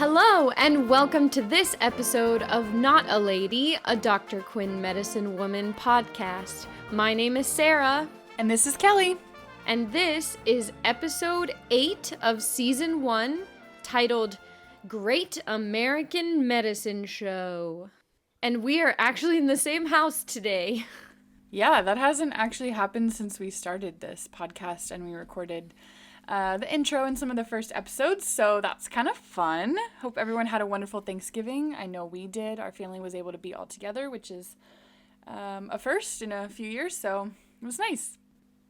Hello, and welcome to this episode of Not a Lady, a Dr. Quinn Medicine Woman podcast. My name is Sarah. And this is Kelly. And this is episode 8 of season 1, titled Great American Medicine Show. And we are actually in the same house today. Yeah, that hasn't actually happened since we started this podcast and we recorded the intro and some of the first episodes, so that's kind of fun. Hope everyone had a wonderful Thanksgiving. I know we did. Our family was able to be all together, which is a first in a few years, so it was nice.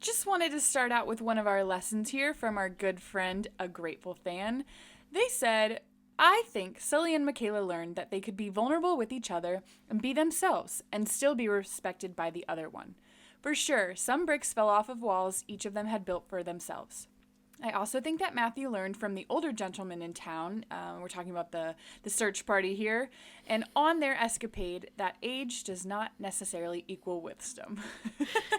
Just wanted to start out with one of our lessons here from our good friend, a grateful fan. They said, I think Sully and Michaela learned that they could be vulnerable with each other and be themselves and still be respected by the other one. For sure, some bricks fell off of walls each of them had built for themselves. I also think that Matthew learned from the older gentleman in town, we're talking about the search party here, and on their escapade, that age does not necessarily equal wisdom.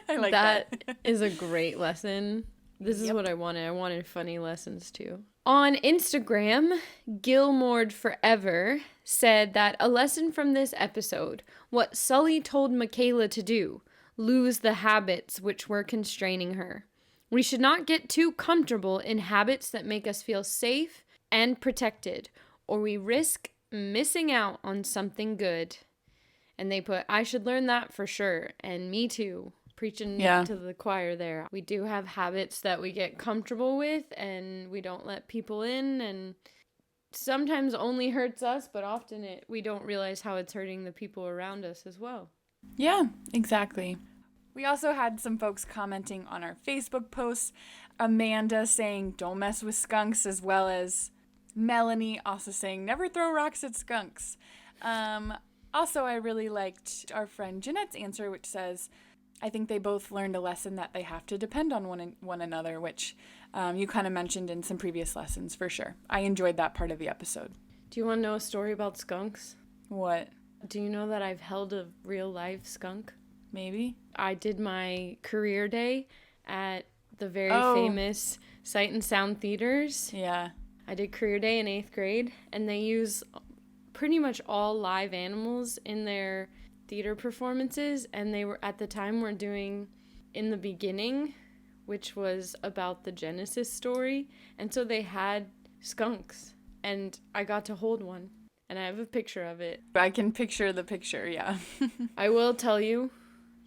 I like that. That is a great lesson. This is what I wanted. I wanted funny lessons too. On Instagram, Gilmord Forever said that a lesson from this episode, what Sully told Michaela to do, lose the habits which were constraining her. We should not get too comfortable in habits that make us feel safe and protected, or we risk missing out on something good. And they put, I should learn that for sure, and me too. Preaching to the choir there. We do have habits that we get comfortable with, and we don't let people in, and sometimes only hurts us, but often we don't realize how it's hurting the people around us as well. Yeah, exactly. We also had some folks commenting on our Facebook posts. Amanda saying, don't mess with skunks, as well as Melanie also saying, never throw rocks at skunks. Also, I really liked our friend Jeanette's answer, which says, I think they both learned a lesson that they have to depend on one another, which you kind of mentioned in some previous lessons, for sure. I enjoyed that part of the episode. Do you want to know a story about skunks? What? Do you know that I've held a real live skunk? Maybe. I did my career day at the very famous Sight and Sound Theaters. Yeah. I did career day in 8th grade, and they use pretty much all live animals in their theater performances, and they were at the time were doing In the Beginning, which was about the Genesis story, and so they had skunks, and I got to hold one, and I have a picture of it. I can picture the picture, yeah. I will tell you,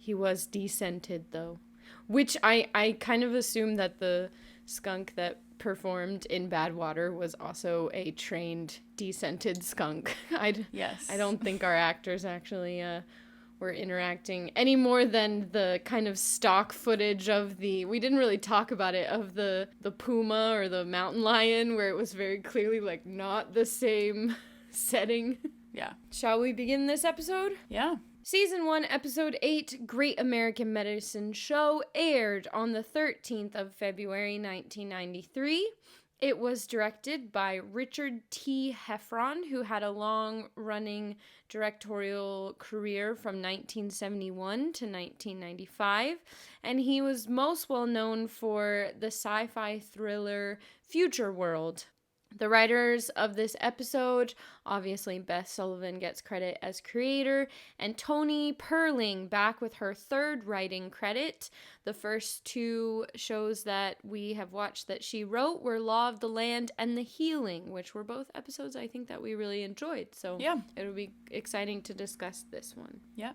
he was descented, though. Which I kind of assume that the skunk that performed in Badwater was also a trained descented skunk. Yes. I don't think our actors actually were interacting any more than the kind of stock footage of we didn't really talk about it, of the puma or the mountain lion, where it was very clearly like not the same setting. Yeah. Shall we begin this episode? Yeah. Season 1, Episode 8, Great American Medicine Show, aired on the 13th of February, 1993. It was directed by Richard T. Heffron, who had a long-running directorial career from 1971 to 1995, and he was most well known for the sci-fi thriller Future World. The writers of this episode, obviously Beth Sullivan gets credit as creator, and Toni Perling back with her third writing credit. The first two shows that we have watched that she wrote were Law of the Land and The Healing, which were both episodes I think that we really enjoyed. So it'll be exciting to discuss this one. Yeah.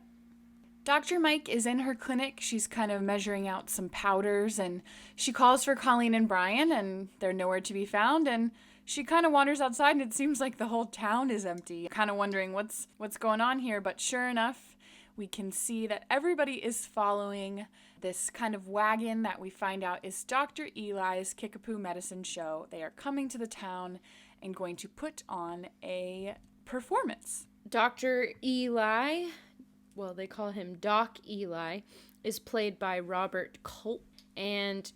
Dr. Mike is in her clinic. She's kind of measuring out some powders, and she calls for Colleen and Brian, and they're nowhere to be found, and she kind of wanders outside, and it seems like the whole town is empty. Kind of wondering what's going on here, but sure enough, we can see that everybody is following this kind of wagon that we find out is Dr. Eli's Kickapoo Medicine Show. They are coming to the town and going to put on a performance. Dr. Eli, well, they call him Doc Eli, is played by Robert Culp, and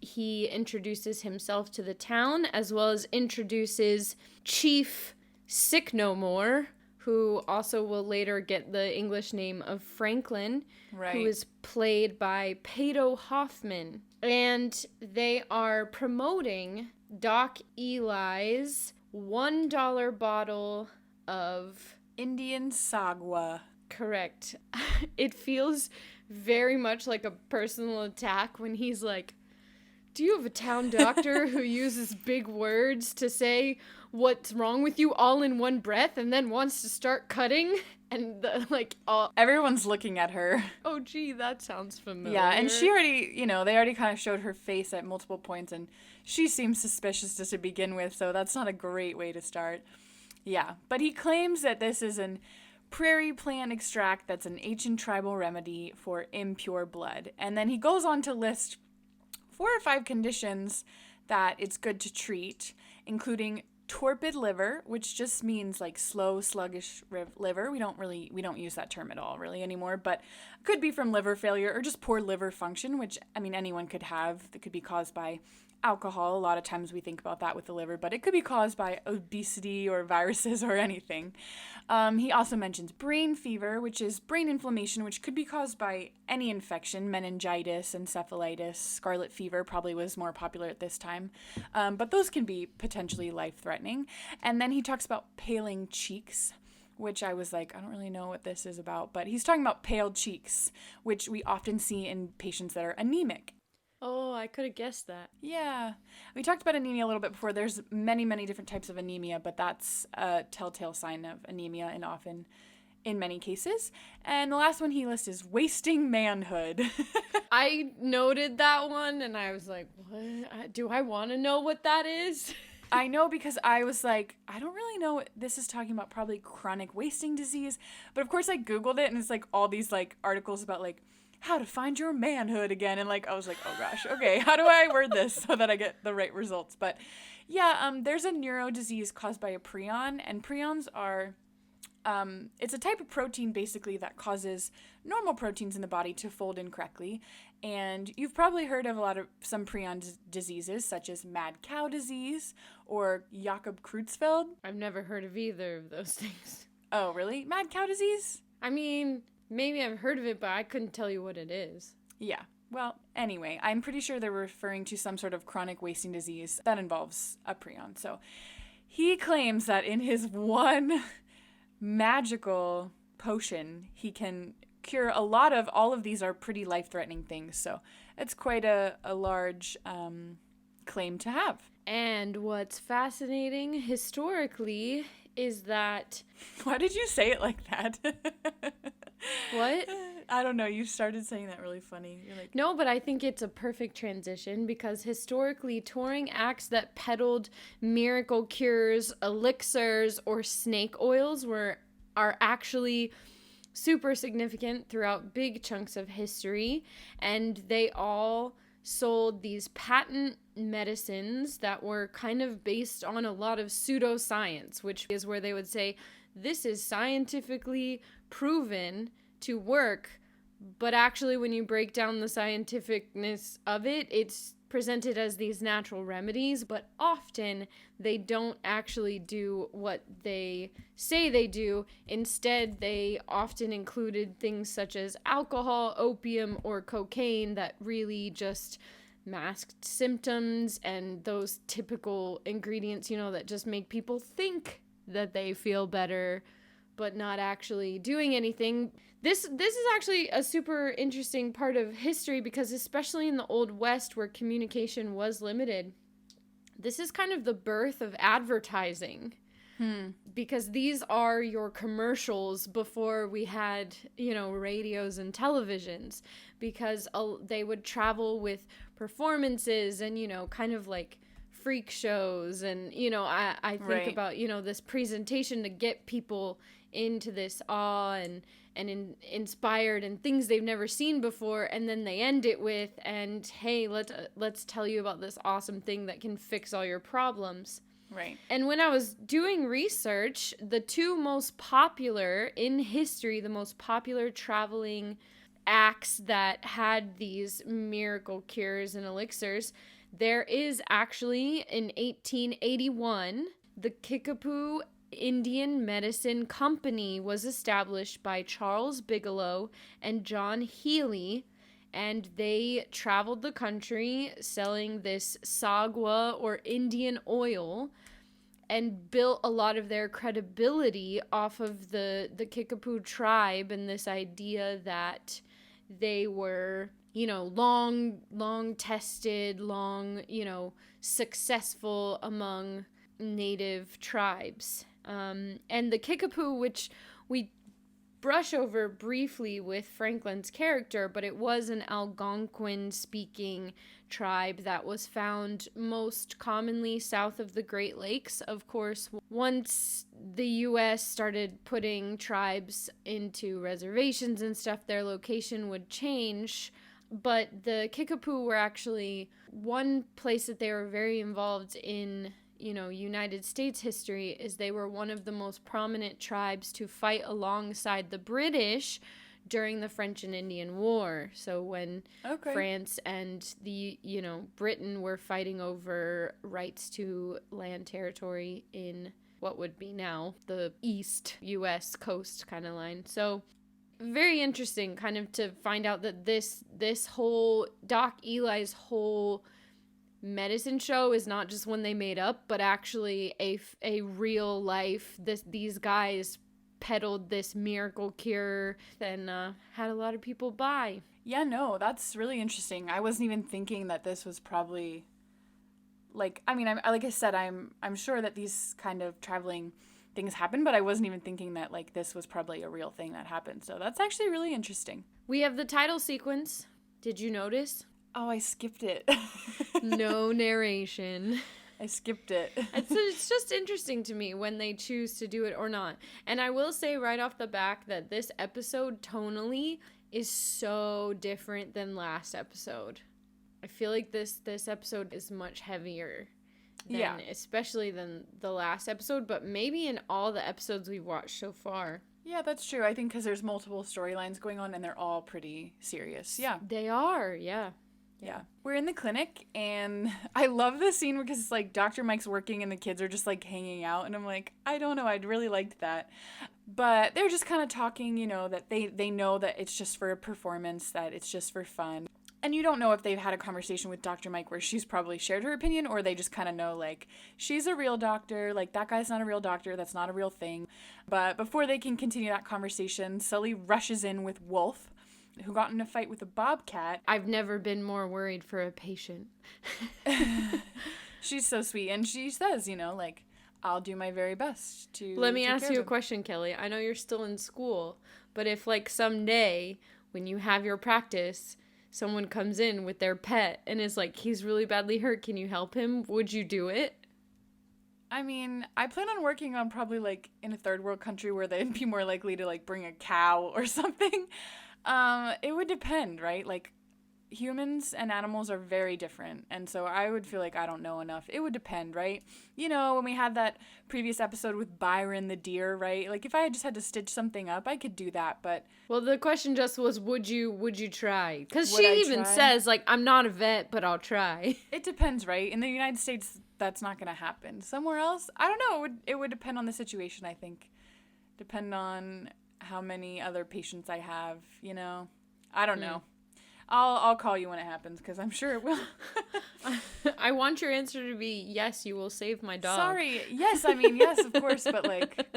he introduces himself to the town, as well as introduces Chief Sick No More, who also will later get the English name of Franklin, who is played by Pato Hoffman. And they are promoting Doc Eli's $1 bottle of Indian sagwa. Correct. It feels very much like a personal attack when he's like, do you have a town doctor who uses big words to say what's wrong with you all in one breath and then wants to start cutting? And everyone's looking at her. Oh, gee, that sounds familiar. Yeah, and she already, they already kind of showed her face at multiple points, and she seems suspicious just to begin with, so that's not a great way to start. Yeah, but he claims that this is an prairie plant extract that's an ancient tribal remedy for impure blood. And then he goes on to list 4 or 5 conditions that it's good to treat, including torpid liver, which just means like slow, sluggish liver. We don't use that term at all really anymore, but could be from liver failure or just poor liver function, which anyone could have. That could be caused by alcohol. A lot of times we think about that with the liver, but it could be caused by obesity or viruses or anything. He also mentions brain fever, which is brain inflammation, which could be caused by any infection, meningitis, encephalitis, scarlet fever probably was more popular at this time. But those can be potentially life-threatening. And then he talks about paling cheeks, which I was like, I don't really know what this is about, but he's talking about pale cheeks, which we often see in patients that are anemic. Oh, I could have guessed that. Yeah. We talked about anemia a little bit before. There's many, many different types of anemia, but that's a telltale sign of anemia and often in many cases. And the last one he lists is wasting manhood. I noted that one and I was like, what? Do I want to know what that is? I know, because I was like, I don't really know what this is talking about, probably chronic wasting disease. But of course I Googled it and it's like all these like articles about like how to find your manhood again. And like, I was like, oh gosh, okay, how do I word this so that I get the right results? But yeah, there's a neuro disease caused by a prion, and prions are, it's a type of protein basically that causes normal proteins in the body to fold incorrectly. And you've probably heard of some prion diseases, such as mad cow disease or Jakob Creutzfeldt. I've never heard of either of those things. Oh, really? Mad cow disease? Maybe I've heard of it, but I couldn't tell you what it is. Yeah. Well, anyway, I'm pretty sure they're referring to some sort of chronic wasting disease that involves a prion. So he claims that in his one magical potion, he can cure all of these are pretty life-threatening things. So it's quite a large claim to have. And what's fascinating historically is that... Why did you say it like that? What? I don't know. You started saying that really funny. You're like... No, but I think it's a perfect transition because historically, touring acts that peddled miracle cures, elixirs, or snake oils are actually super significant throughout big chunks of history, and they all sold these patent medicines that were kind of based on a lot of pseudoscience, which is where they would say, this is scientifically proven to work, but actually when you break down the scientificness of it, it's presented as these natural remedies, but often they don't actually do what they say they do. Instead, they often included things such as alcohol, opium, or cocaine that really just masked symptoms and those typical ingredients, that just make people think that they feel better, but not actually doing anything. This is actually a super interesting part of history because especially in the Old West where communication was limited, this is kind of the birth of advertising. Because these are your commercials before we had, radios and televisions, because they would travel with performances and, kind of like freak shows. And, I think right. about, this presentation to get people into this awe and inspired and things they've never seen before. And then they end it with, and hey, let's tell you about this awesome thing that can fix all your problems. Right. And when I was doing research, the two most popular in history, the most popular traveling acts that had these miracle cures and elixirs, there is actually in 1881, the Kickapoo Indian Medicine Company was established by Charles Bigelow and John Healy, and they traveled the country selling this sagwa or Indian oil, and built a lot of their credibility off of the Kickapoo tribe and this idea that they were, long tested, successful among native tribes. And the Kickapoo, which we brush over briefly with Franklin's character, but it was an Algonquin-speaking tribe that was found most commonly south of the Great Lakes. Of course, once the U.S. started putting tribes into reservations and stuff, their location would change. But the Kickapoo were actually one place that they were very involved in, United States history, is they were one of the most prominent tribes to fight alongside the British during the French and Indian War. So when France and Britain were fighting over rights to land territory in what would be now the East U.S. coast kind of line. So very interesting kind of to find out that this whole Doc Eli's whole medicine show is not just one they made up, but actually a real life. These guys peddled this miracle cure and had a lot of people buy. Yeah, no, that's really interesting. I wasn't even thinking that this was probably like I said, I'm sure that these kind of traveling things happen, but I wasn't even thinking that like this was probably a real thing that happened. So that's actually really interesting. We have the title sequence. Did you notice? Oh, I skipped it. No narration. I skipped it. It's just interesting to me when they choose to do it or not. And I will say right off the back that this episode tonally is so different than last episode. I feel like this episode is much heavier than, especially than the last episode, but maybe in all the episodes we've watched so far. Yeah, that's true. I think because there's multiple storylines going on and they're all pretty serious. Yeah. They are, yeah. Yeah. We're in the clinic, and I love this scene because it's like Dr. Mike's working and the kids are just like hanging out, and I'm like, I don't know, I'd really liked that. But they're just kind of talking, that they know that it's just for a performance, that it's just for fun. And you don't know if they've had a conversation with Dr. Mike where she's probably shared her opinion, or they just kind of know, like, she's a real doctor, like, that guy's not a real doctor, that's not a real thing. But before they can continue that conversation, Sully rushes in with Wolf, who got in a fight with a bobcat. I've never been more worried for a patient. She's so sweet, and she says, I'll do my very best to Let me ask you a question, Kelly. I know you're still in school, but if, like, someday when you have your practice, someone comes in with their pet and is like, he's really badly hurt, can you help him? Would you do it? I mean, I plan on working on probably, like, in a third world country where they'd be more likely to, like, bring a cow or something. It would depend, right? Like, humans and animals are very different, and so I would feel like I don't know enough. It would depend, right? When we had that previous episode with Byron the deer, right? Like, if I just had to stitch something up, I could do that, but... Well, the question just was, would you try? Because she even says, like, I'm not a vet, but I'll try. It depends, right? In the United States, that's not going to happen. Somewhere else, I don't know. It would depend on the situation, I think. Depend on how many other patients I have, I don't know. I'll call you when it happens, because I'm sure it will. I want your answer to be, yes, you will save my dog. Sorry. Yes, I mean, yes, of course. But, like,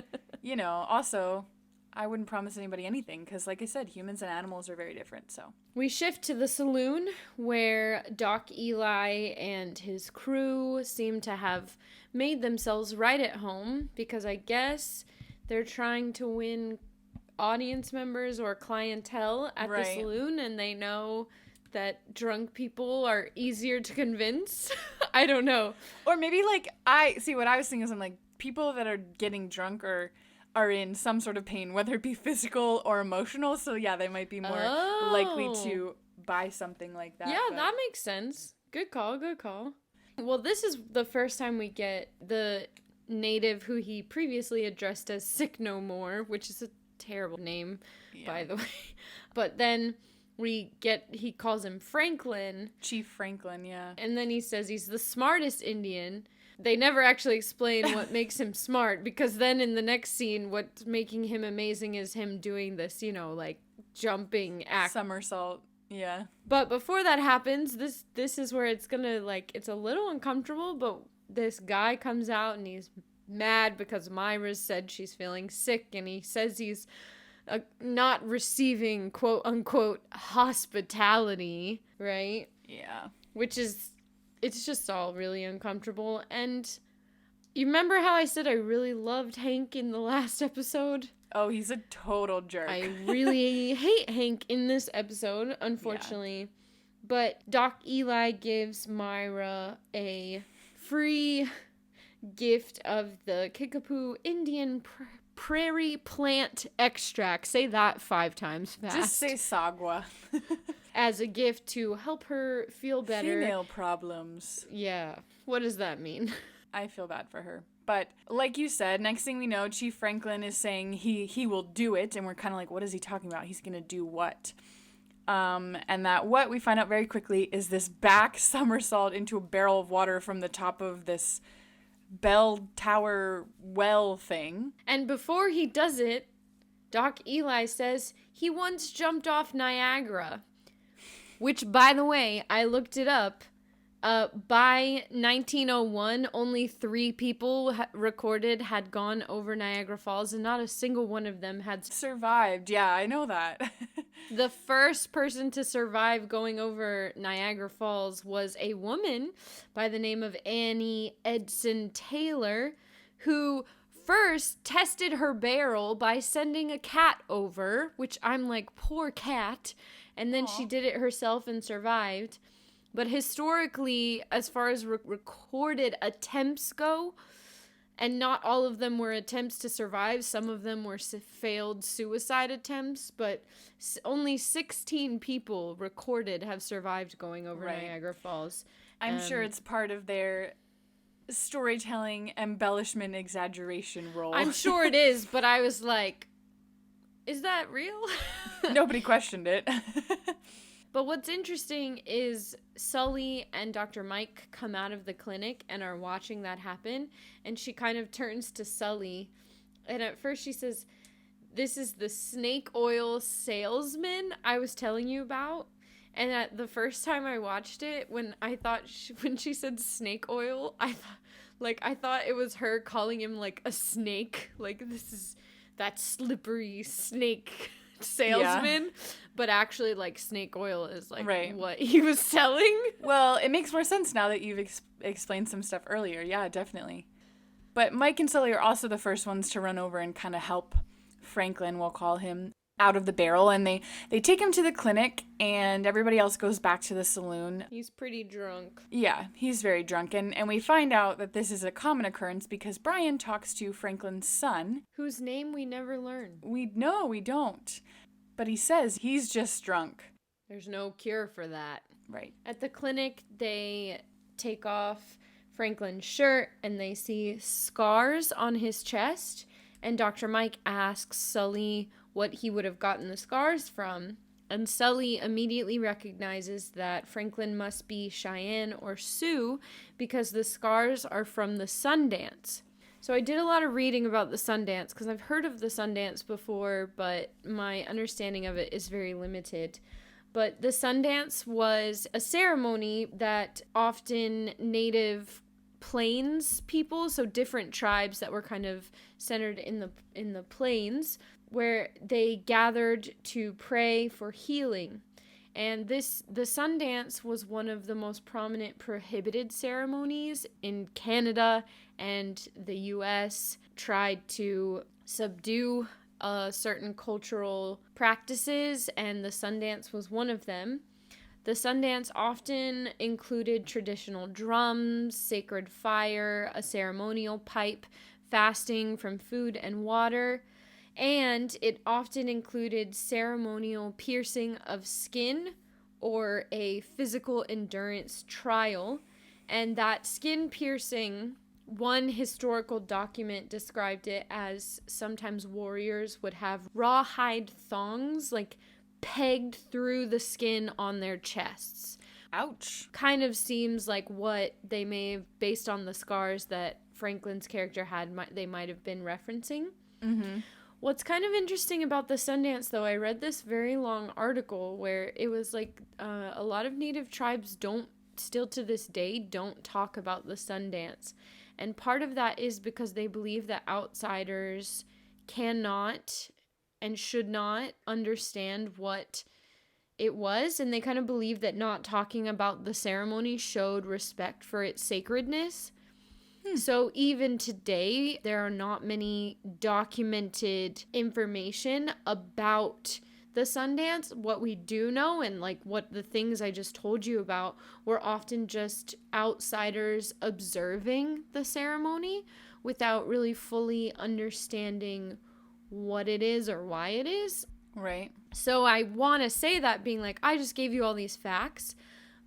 also, I wouldn't promise anybody anything, because, like I said, humans and animals are very different, so. We shift to the saloon, where Doc Eli and his crew seem to have made themselves right at home, because I guess they're trying to win audience members or clientele at the saloon, and they know that drunk people are easier to convince. I don't know. Or maybe, like, what I was thinking is, I'm like, people that are getting drunk are in some sort of pain, whether it be physical or emotional, so yeah, they might be more likely to buy something like that. Yeah, that makes sense. Good call. Well, this is the first time we get the native who he previously addressed as Sick No More, which is a terrible name, by the way. But then he calls him Franklin. Chief Franklin, yeah. And then he says he's the smartest Indian. They never actually explain what makes him smart, because then in the next scene, what's making him amazing is him doing this, like, jumping act. Somersault, yeah. But before that happens, this is where it's gonna, like, it's a little uncomfortable, but this guy comes out and he's mad because Myra said she's feeling sick, and he says he's not receiving quote-unquote hospitality, right? Yeah. Which is, it's just all really uncomfortable. And you remember how I said I really loved Hank in the last episode? Oh, he's a total jerk. I really hate Hank in this episode, unfortunately. Yeah. But Doc Eli gives Myra a free gift of the Kickapoo Indian prairie plant extract. Say that 5 times fast. Just say sagwa. As a gift to help her feel better. Female problems. Yeah. What does that mean? I feel bad for her. But like you said, next thing we know, Chief Franklin is saying he will do it. And we're kind of like, what is he talking about? He's going to do what? And that what we find out very quickly is this back somersault into a barrel of water from the top of this bell tower well thing. And before he does it, Doc Eli says he once jumped off Niagara. Which, by the way, I looked it up. By 1901, only 3 people recorded had gone over Niagara Falls, and not a single one of them had survived. Yeah, I know that. The first person to survive going over Niagara Falls was a woman by the name of Annie Edson Taylor, who first tested her barrel by sending a cat over, which I'm like, poor cat, and then she did it herself and survived. But historically, as far as recorded attempts go, and not all of them were attempts to survive, some of them were failed suicide attempts, but only 16 people recorded have survived going over Niagara Falls. I'm sure it's part of their storytelling, embellishment, exaggeration role. I'm sure it is, but I was like, is that real? Nobody questioned it. But what's interesting is Sully and Dr. Mike come out of the clinic and are watching that happen. And she kind of turns to Sully. And at first she says, this is the snake oil salesman I was telling you about. And at the first time I watched it, when she said snake oil, I thought it was her calling him like a snake. Like, this is that slippery snake salesman, but actually like snake oil is like what he was selling. Well, it makes more sense now that you've explained some stuff earlier. Yeah, definitely. But Mike and Sully are also the first ones to run over and kind of help Franklin, we'll call him, out of the barrel, and they take him to the clinic, and everybody else goes back to the saloon. He's pretty drunk. Yeah, he's very drunk, and we find out that this is a common occurrence because Brian talks to Franklin's son, whose name we never learn. We don't. But he says he's just drunk. There's no cure for that. Right. At the clinic, they take off Franklin's shirt, and they see scars on his chest, and Dr. Mike asks Sully what he would have gotten the scars from, and Sully immediately recognizes that Franklin must be Cheyenne or Sioux because the scars are from the Sundance. So I did a lot of reading about the Sundance because I've heard of the Sundance before, but my understanding of it is very limited. But the Sundance was a ceremony that often Native Plains people, so different tribes that were kind of centered in the plains, where they gathered to pray for healing. And the Sundance was one of the most prominent prohibited ceremonies in Canada, and the U.S. tried to subdue certain cultural practices, and the Sundance was one of them. The Sundance often included traditional drums, sacred fire, a ceremonial pipe, fasting from food and water, and it often included ceremonial piercing of skin or a physical endurance trial. And that skin piercing, one historical document described it as sometimes warriors would have rawhide thongs, like pegged through the skin on their chests. Ouch. Kind of seems like what they may have, based on the scars that Franklin's character had, they might have been referencing. Mm-hmm. What's kind of interesting about the Sundance, though, I read this very long article where it was like a lot of Native tribes still to this day, don't talk about the Sundance. And part of that is because they believe that outsiders cannot and should not understand what it was. And they kind of believe that not talking about the ceremony showed respect for its sacredness. So even today, there are not many documented information about the Sundance. What we do know, and like what the things I just told you about, were often just outsiders observing the ceremony without really fully understanding what it is or why it is. Right. So I want to say that being like, I just gave you all these facts,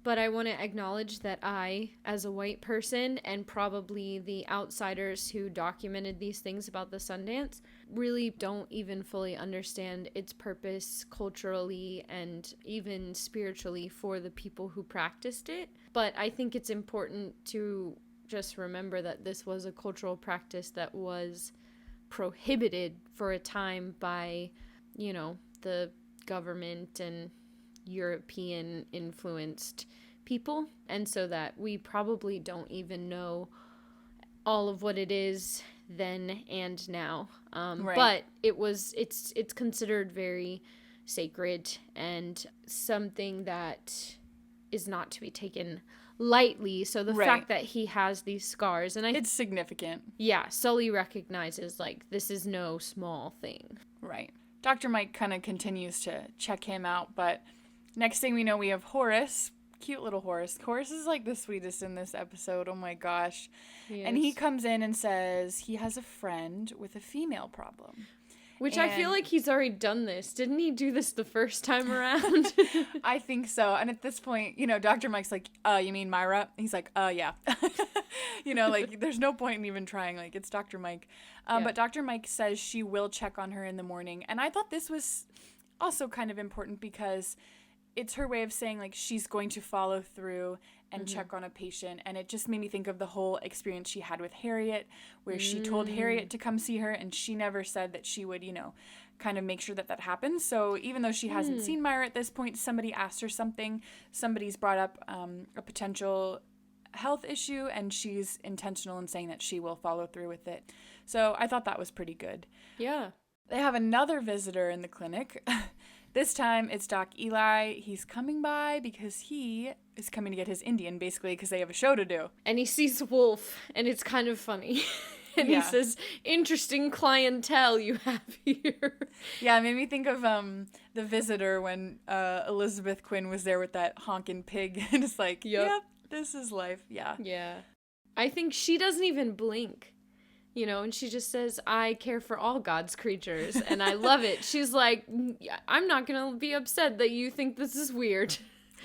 but I want to acknowledge that I, as a white person, and probably the outsiders who documented these things about the Sundance, really don't even fully understand its purpose culturally and even spiritually for the people who practiced it. But I think it's important to just remember that this was a cultural practice that was prohibited for a time by, you know, the government and European influenced people, and so that we probably don't even know all of what it is then and now. Right. But it's considered very sacred and something that is not to be taken lightly. So the fact that he has these scars, and it's significant. Yeah, Sully recognizes like this is no small thing. Right. Dr. Mike kind of continues to check him out, but next thing we know, we have Horace. Cute little Horace. Horace is like the sweetest in this episode. Oh my gosh. And he comes in and says he has a friend with a female problem. Which I feel like he's already done this. Didn't he do this the first time around? I think so. And at this point, you know, Dr. Mike's like, you mean Myra? He's like, yeah. You know, like, there's no point in even trying. Like, it's Dr. Mike. But Dr. Mike says she will check on her in the morning. And I thought this was also kind of important because it's her way of saying, like, she's going to follow through and check on a patient. And it just made me think of the whole experience she had with Harriet, where she told Harriet to come see her, and she never said that she would, you know, kind of make sure that that happens. So even though she hasn't seen Myra at this point, somebody asked her something, somebody's brought up a potential health issue, and she's intentional in saying that she will follow through with it. So I thought that was pretty good. Yeah. They have another visitor in the clinic. This time it's Doc Eli. He's coming by because he is coming to get his Indian, basically, because they have a show to do. And he sees Wolf, and it's kind of funny. And he says, interesting clientele you have here. Yeah, it made me think of The Visitor when Elizabeth Quinn was there with that honkin' pig. And it's like, yep, this is life. Yeah. Yeah. I think she doesn't even blink. You know, and she just says, I care for all God's creatures. And I love it. She's like, I'm not going to be upset that you think this is weird.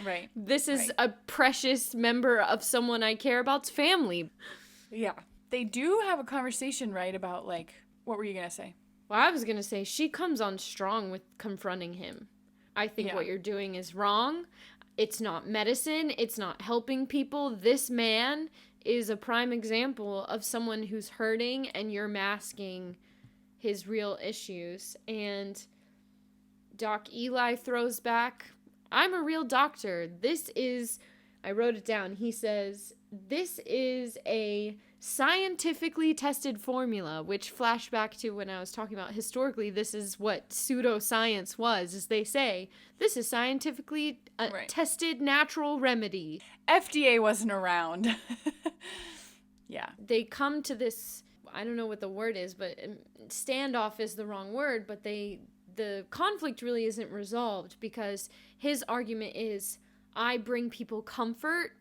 Right. This is a precious member of someone I care about's family. Yeah. They do have a conversation, right, about, like, what were you going to say? Well, I was going to say, she comes on strong with confronting him. I think what you're doing is wrong. It's not medicine. It's not helping people. This man is a prime example of someone who's hurting, and you're masking his real issues. And Doc Eli throws back, I'm a real doctor. I wrote it down. He says, this is a scientifically tested formula, which flashback to when I was talking about historically, this is what pseudoscience was, as they say. This is scientifically tested natural remedy. FDA wasn't around. Yeah. They come to this, I don't know what the word is, but standoff is the wrong word, but the conflict really isn't resolved because his argument is, I bring people comfort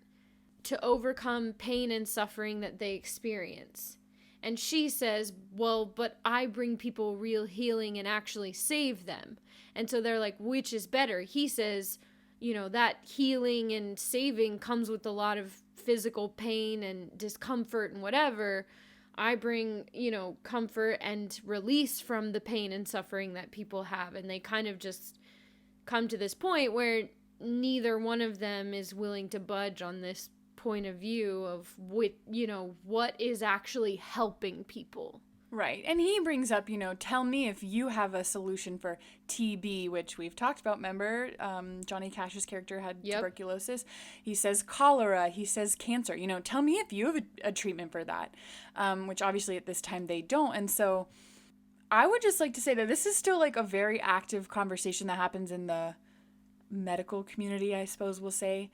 to overcome pain and suffering that they experience. And she says, well, but I bring people real healing and actually save them. And so they're like, which is better? He says, you know, that healing and saving comes with a lot of physical pain and discomfort and whatever. I bring, you know, comfort and release from the pain and suffering that people have. And they kind of just come to this point where neither one of them is willing to budge on this point of view of what is actually helping people. Right. And he brings up, tell me if you have a solution for TB, which we've talked about. Remember, Johnny Cash's character had tuberculosis. He says cholera. He says cancer. Tell me if you have a treatment for that, which obviously at this time they don't. And so I would just like to say that this is still like a very active conversation that happens in the medical community, I suppose we'll say.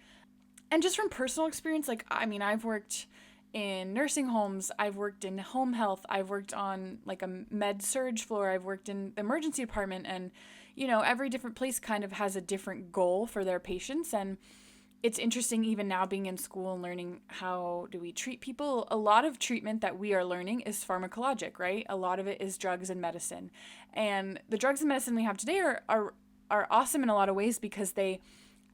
And just from personal experience, I've worked in nursing homes, I've worked in home health, I've worked on like a med surge floor, I've worked in the emergency department, and every different place kind of has a different goal for their patients. And it's interesting even now being in school and learning how do we treat people. A lot of treatment that we are learning is pharmacologic, right? A lot of it is drugs and medicine. And the drugs and medicine we have today are awesome in a lot of ways because they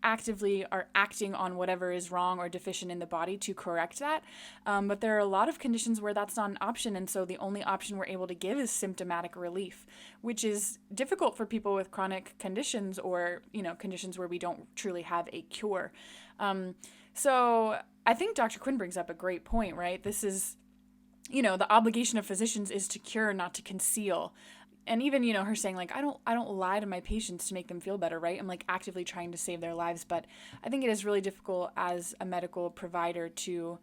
actively are acting on whatever is wrong or deficient in the body to correct that. But there are a lot of conditions where that's not an option. And so the only option we're able to give is symptomatic relief, which is difficult for people with chronic conditions or, conditions where we don't truly have a cure. So I think Dr. Quinn brings up a great point, right? This is, the obligation of physicians is to cure, not to conceal. And even, her saying like, I don't lie to my patients to make them feel better, right? I'm like actively trying to save their lives. But I think it is really difficult as a medical provider to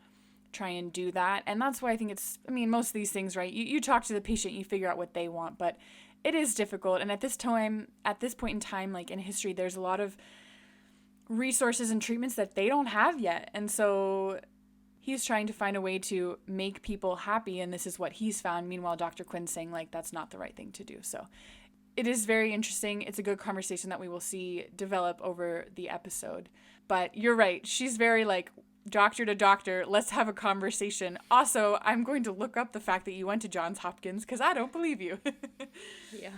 try and do that. And that's why I think most of these things, right? You talk to the patient, you figure out what they want, but it is difficult. And at this point in time, like in history, there's a lot of resources and treatments that they don't have yet. And so he's trying to find a way to make people happy, and this is what he's found. Meanwhile, Dr. Quinn's saying, like, that's not the right thing to do. So it is very interesting. It's a good conversation that we will see develop over the episode. But you're right. She's very, like, doctor to doctor. Let's have a conversation. Also, I'm going to look up the fact that you went to Johns Hopkins because I don't believe you. Yeah.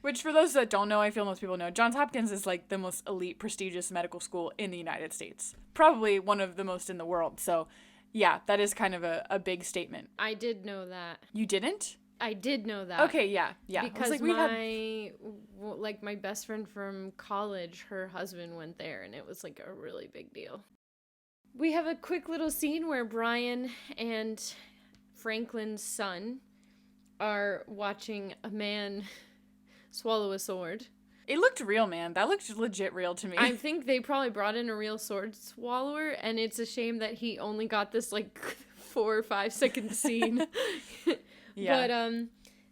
Which, for those that don't know, I feel most people know, Johns Hopkins is, like, the most elite, prestigious medical school in the United States. Probably one of the most in the world. So yeah, that is kind of a big statement. I did know that. You didn't? I did know that. Okay, yeah. Because my best friend from college, her husband went there, and it was like a really big deal. We have a quick little scene where Brian and Franklin's son are watching a man swallow a sword. It looked real, man. That looked legit real to me. I think they probably brought in a real sword swallower, and it's a shame that he only got this, 4 or 5 second scene. Yeah. But,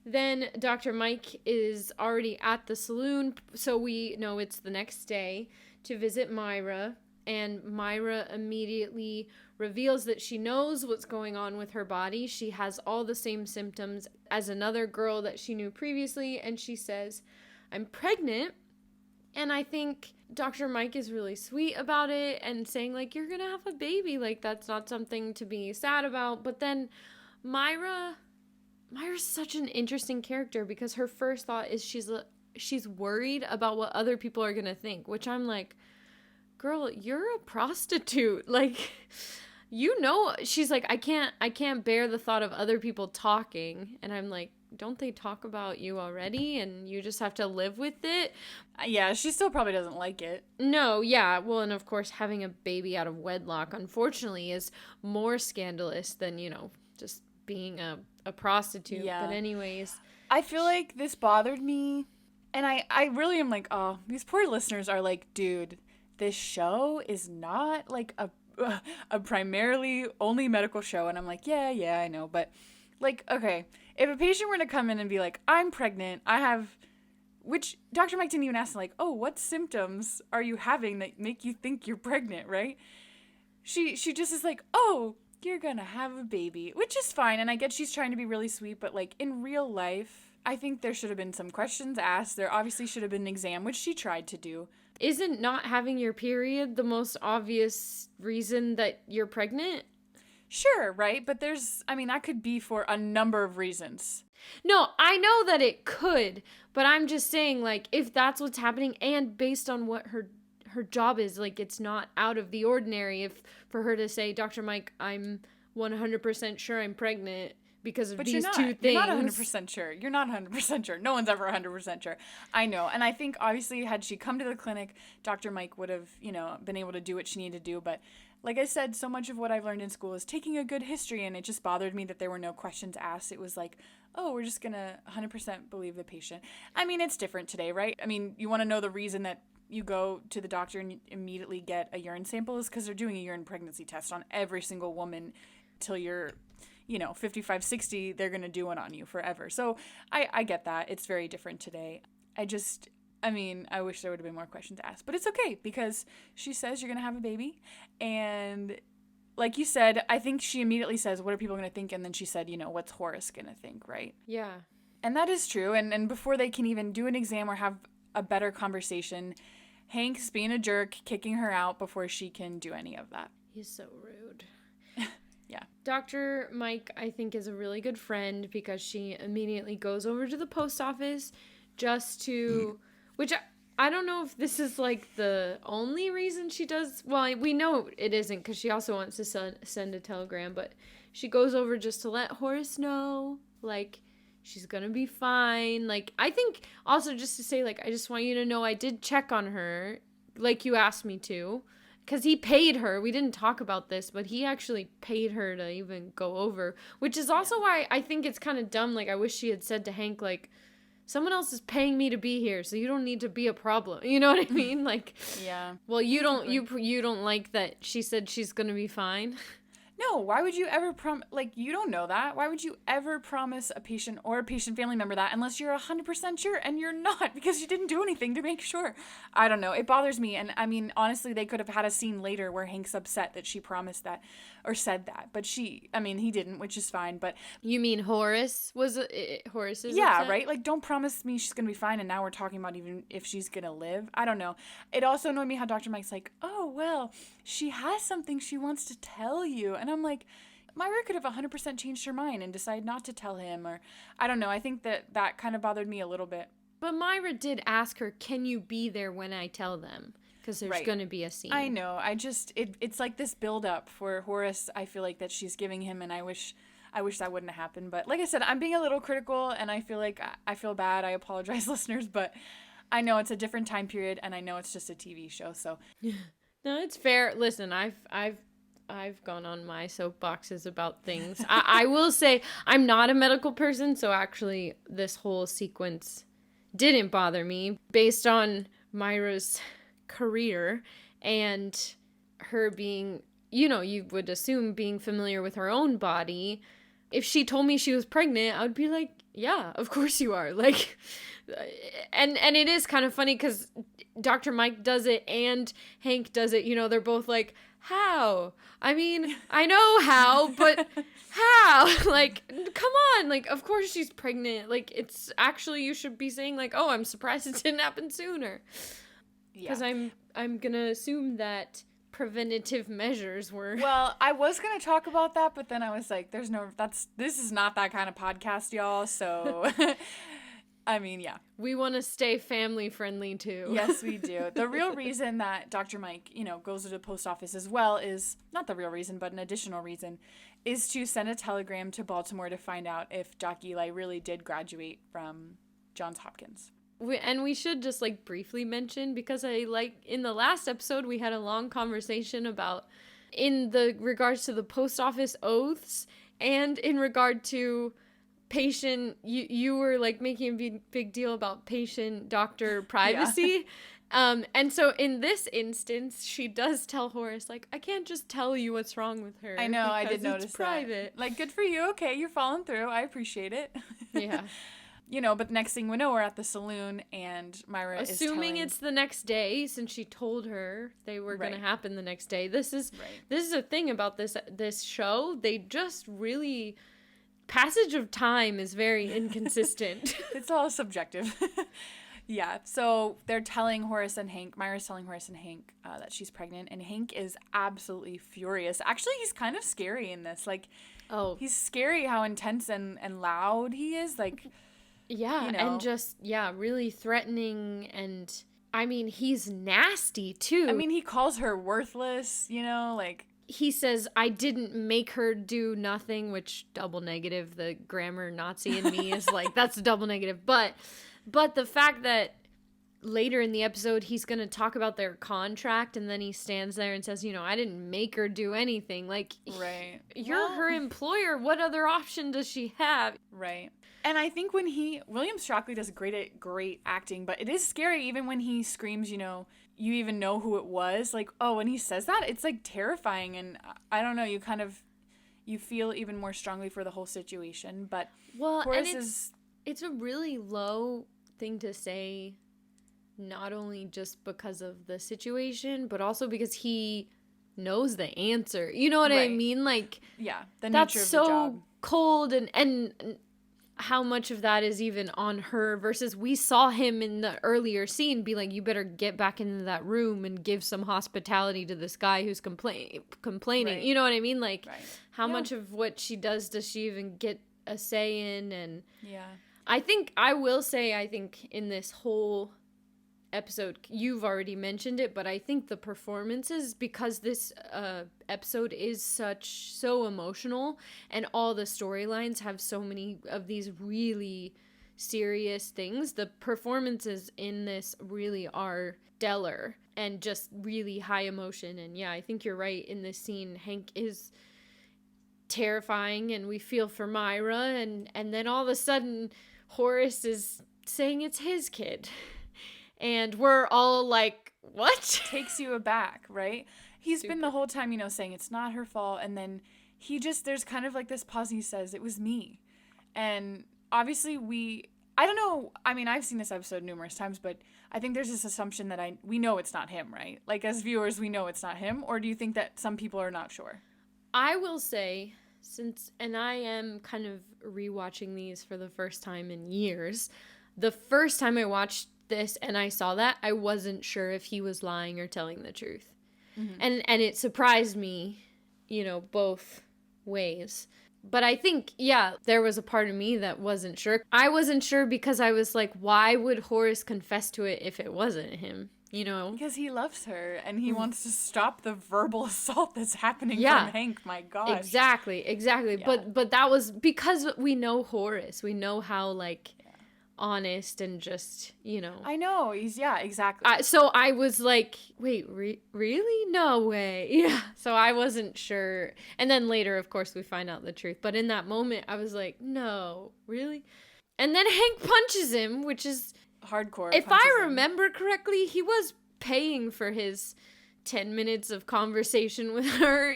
then Dr. Mike is already at the saloon, so we know it's the next day, to visit Myra, and Myra immediately reveals that she knows what's going on with her body. She has all the same symptoms as another girl that she knew previously, and she says, I'm pregnant. And I think Dr. Mike is really sweet about it and saying, you're going to have a baby. That's not something to be sad about. But then Myra's such an interesting character because her first thought is she's worried about what other people are going to think, which I'm like, girl, you're a prostitute. She's like, I can't bear the thought of other people talking. And I'm like, don't they talk about you already and you just have to live with it? Yeah, she still probably doesn't like it. No, yeah. Well, and of course, having a baby out of wedlock, unfortunately, is more scandalous than, just being a prostitute. Yeah. But anyways. I feel like this bothered me. And I really am like, oh, these poor listeners are like, dude, this show is not like a primarily only medical show. And I'm like, yeah, I know. But okay, if a patient were to come in and be like, I'm pregnant, which Dr. Mike didn't even ask, oh, what symptoms are you having that make you think you're pregnant, right? She just is like, oh, you're gonna have a baby, which is fine. And I get she's trying to be really sweet, but in real life, I think there should have been some questions asked. There obviously should have been an exam, which she tried to do. Isn't not having your period the most obvious reason that you're pregnant? Sure, right? But that could be for a number of reasons. No, I know that it could, but I'm just saying, if that's what's happening and based on what her job is, it's not out of the ordinary for her to say, Dr. Mike, I'm 100% sure I'm pregnant because of But these two things. You're not 100% sure. You're not 100% sure. No one's ever 100% sure. I know. And I think, obviously, had she come to the clinic, Dr. Mike would have, been able to do what she needed to do. But like I said, so much of what I've learned in school is taking a good history, and it just bothered me that there were no questions asked. It was like, oh, we're just going to 100% believe the patient. I mean, it's different today, right? I mean, you want to know the reason that you go to the doctor and you immediately get a urine sample is because they're doing a urine pregnancy test on every single woman till you're 55, 60, they're going to do one on you forever. So I get that. It's very different today. I wish there would have been more questions asked. But it's okay because she says you're going to have a baby. And like you said, I think she immediately says, what are people going to think? And then she said, what's Horace going to think, right? Yeah. And that is true. And before they can even do an exam or have a better conversation, Hank's being a jerk, kicking her out before she can do any of that. He's so rude. Yeah. Dr. Mike, I think, is a really good friend because she immediately goes over to the post office just to, which I don't know if this is like the only reason she does. Well, we know it isn't because she also wants to send a telegram, but she goes over just to let Horace know, like, she's gonna be fine. Like, I think also just to say, like, I just want you to know I did check on her, like you asked me to. Because he paid her. We didn't talk about this, but he actually paid her to even go over. Which is also why I think it's kind of dumb. Like, I wish she had said to Hank, like, someone else is paying me to be here, so you don't need to be a problem. You know what I mean? Like, yeah. Well, you don't like that she said she's going to be fine? No, why would you ever you don't know that. Why would you ever promise a patient or a patient family member that unless you're 100% sure, and you're not because you didn't do anything to make sure. I don't know. It bothers me. And I mean, honestly, they could have had a scene later where Hank's upset that she promised that or said that. But he didn't, which is fine. But you mean Horace was Horace's yeah, upset? Right? Like, don't promise me she's going to be fine, and now we're talking about even if she's going to live. I don't know. It also annoyed me how Dr. Mike's like, oh, well, she has something she wants to tell you. And I'm like, Myra could have 100% changed her mind and decided not to tell him, or I don't know. I think that kind of bothered me a little bit. But Myra did ask her, can you be there when I tell them? Because there's going to be a scene. I know. It's like this build-up for Horace, I feel like, that she's giving him, and I wish that wouldn't have happened. But like I said, I'm being a little critical, and I feel like I feel bad. I apologize, listeners, but I know it's a different time period, and I know it's just a TV show, so. No, it's fair. Listen, I've gone on my soapboxes about things. I will say I'm not a medical person, so actually this whole sequence didn't bother me based on Myra's career and her being, you would assume being familiar with her own body. If she told me she was pregnant, I would be like, yeah, of course you are. Like, and it is kind of funny because Dr. Mike does it and Hank does it. They're both like, how? I mean, I know how, but how? Like, come on. Like, of course she's pregnant. Like, it's actually, you should be saying like, oh, I'm surprised it didn't happen sooner. Because I'm going to assume that preventative measures were. Well, I was going to talk about that, but then I was like, this is not that kind of podcast, y'all. So, I mean, yeah. We want to stay family friendly too. Yes, we do. The real reason that Dr. Mike, goes to the post office as well is not the real reason, but an additional reason is to send a telegram to Baltimore to find out if Doc Eli really did graduate from Johns Hopkins. We should just briefly mention, because in the last episode we had a long conversation about in the regards to the post office oaths and in regard to patient, you were making a big deal about patient doctor privacy. Yeah. And so in this instance, she does tell Horace, I can't just tell you what's wrong with her. I know, I did notice it's private. That. Good for you. Okay, you're following through. I appreciate it. Yeah. But the next thing we know, we're at the saloon, and Myra is assuming it's the next day, since she told her they were going to happen the next day. This is a thing about this show. They just really, passage of time is very inconsistent. It's all subjective. Yeah, so they're telling Horace and Hank, Myra's telling Horace and Hank that she's pregnant, and Hank is absolutely furious. Actually, he's kind of scary in this. He's scary how intense and loud he is. Yeah, and just, really threatening, and, I mean, he's nasty, too. I mean, he calls her worthless, he says, I didn't make her do nothing, which double negative. The grammar Nazi in me is like, that's a double negative. But the fact that later in the episode, he's going to talk about their contract, and then he stands there and says, I didn't make her do anything. Like, right. You're her employer. What other option does she have? Right. And I think when William Shockley does great acting, but it is scary even when he screams, you even know who it was. Like, when he says that, it's like terrifying. And I don't know, you feel even more strongly for the whole situation. But Horace it's a really low thing to say, not only just because of the situation, but also because he knows the answer. You know what I mean? Like, yeah, the nature of the job. That's so cold, and how much of that is even on her versus we saw him in the earlier scene be like, you better get back into that room and give some hospitality to this guy who's complaining. Right. You know what I mean? Like, how much of what she does she even get a say in? And I think in this whole episode, you've already mentioned it, but I think the performances, because this episode is so emotional and all the storylines have so many of these really serious things, the performances in this really are stellar and just really high emotion. And I think you're right. In this scene, Hank is terrifying and we feel for Myra, and then all of a sudden Horace is saying it's his kid. And we're all like, what? Takes you aback, right? He's been the whole time, saying it's not her fault. And then there's kind of like this pause. He says, it was me. And obviously I don't know. I mean, I've seen this episode numerous times, but I think there's this assumption that we know it's not him, right? Like, as viewers, we know it's not him. Or do you think that some people are not sure? I will say, and I am kind of rewatching these for the first time in years, the first time I watched this and I saw that, I wasn't sure if he was lying or telling the truth. Mm-hmm. And it surprised me, both ways. But I think, there was a part of me that wasn't sure. I wasn't sure because I was like, why would Horace confess to it if it wasn't him? Because he loves her and he wants to stop the verbal assault that's happening from Hank. My gosh. Exactly. Yeah. But that was because we know Horace. We know how, like, honest and just, I know. Exactly. So I was like, wait, really? No way. Yeah. So I wasn't sure. And then later, of course, we find out the truth. But in that moment, I was like, no, really? And then Hank punches him, which is hardcore. If I remember correctly, he was paying for his 10 minutes of conversation with her,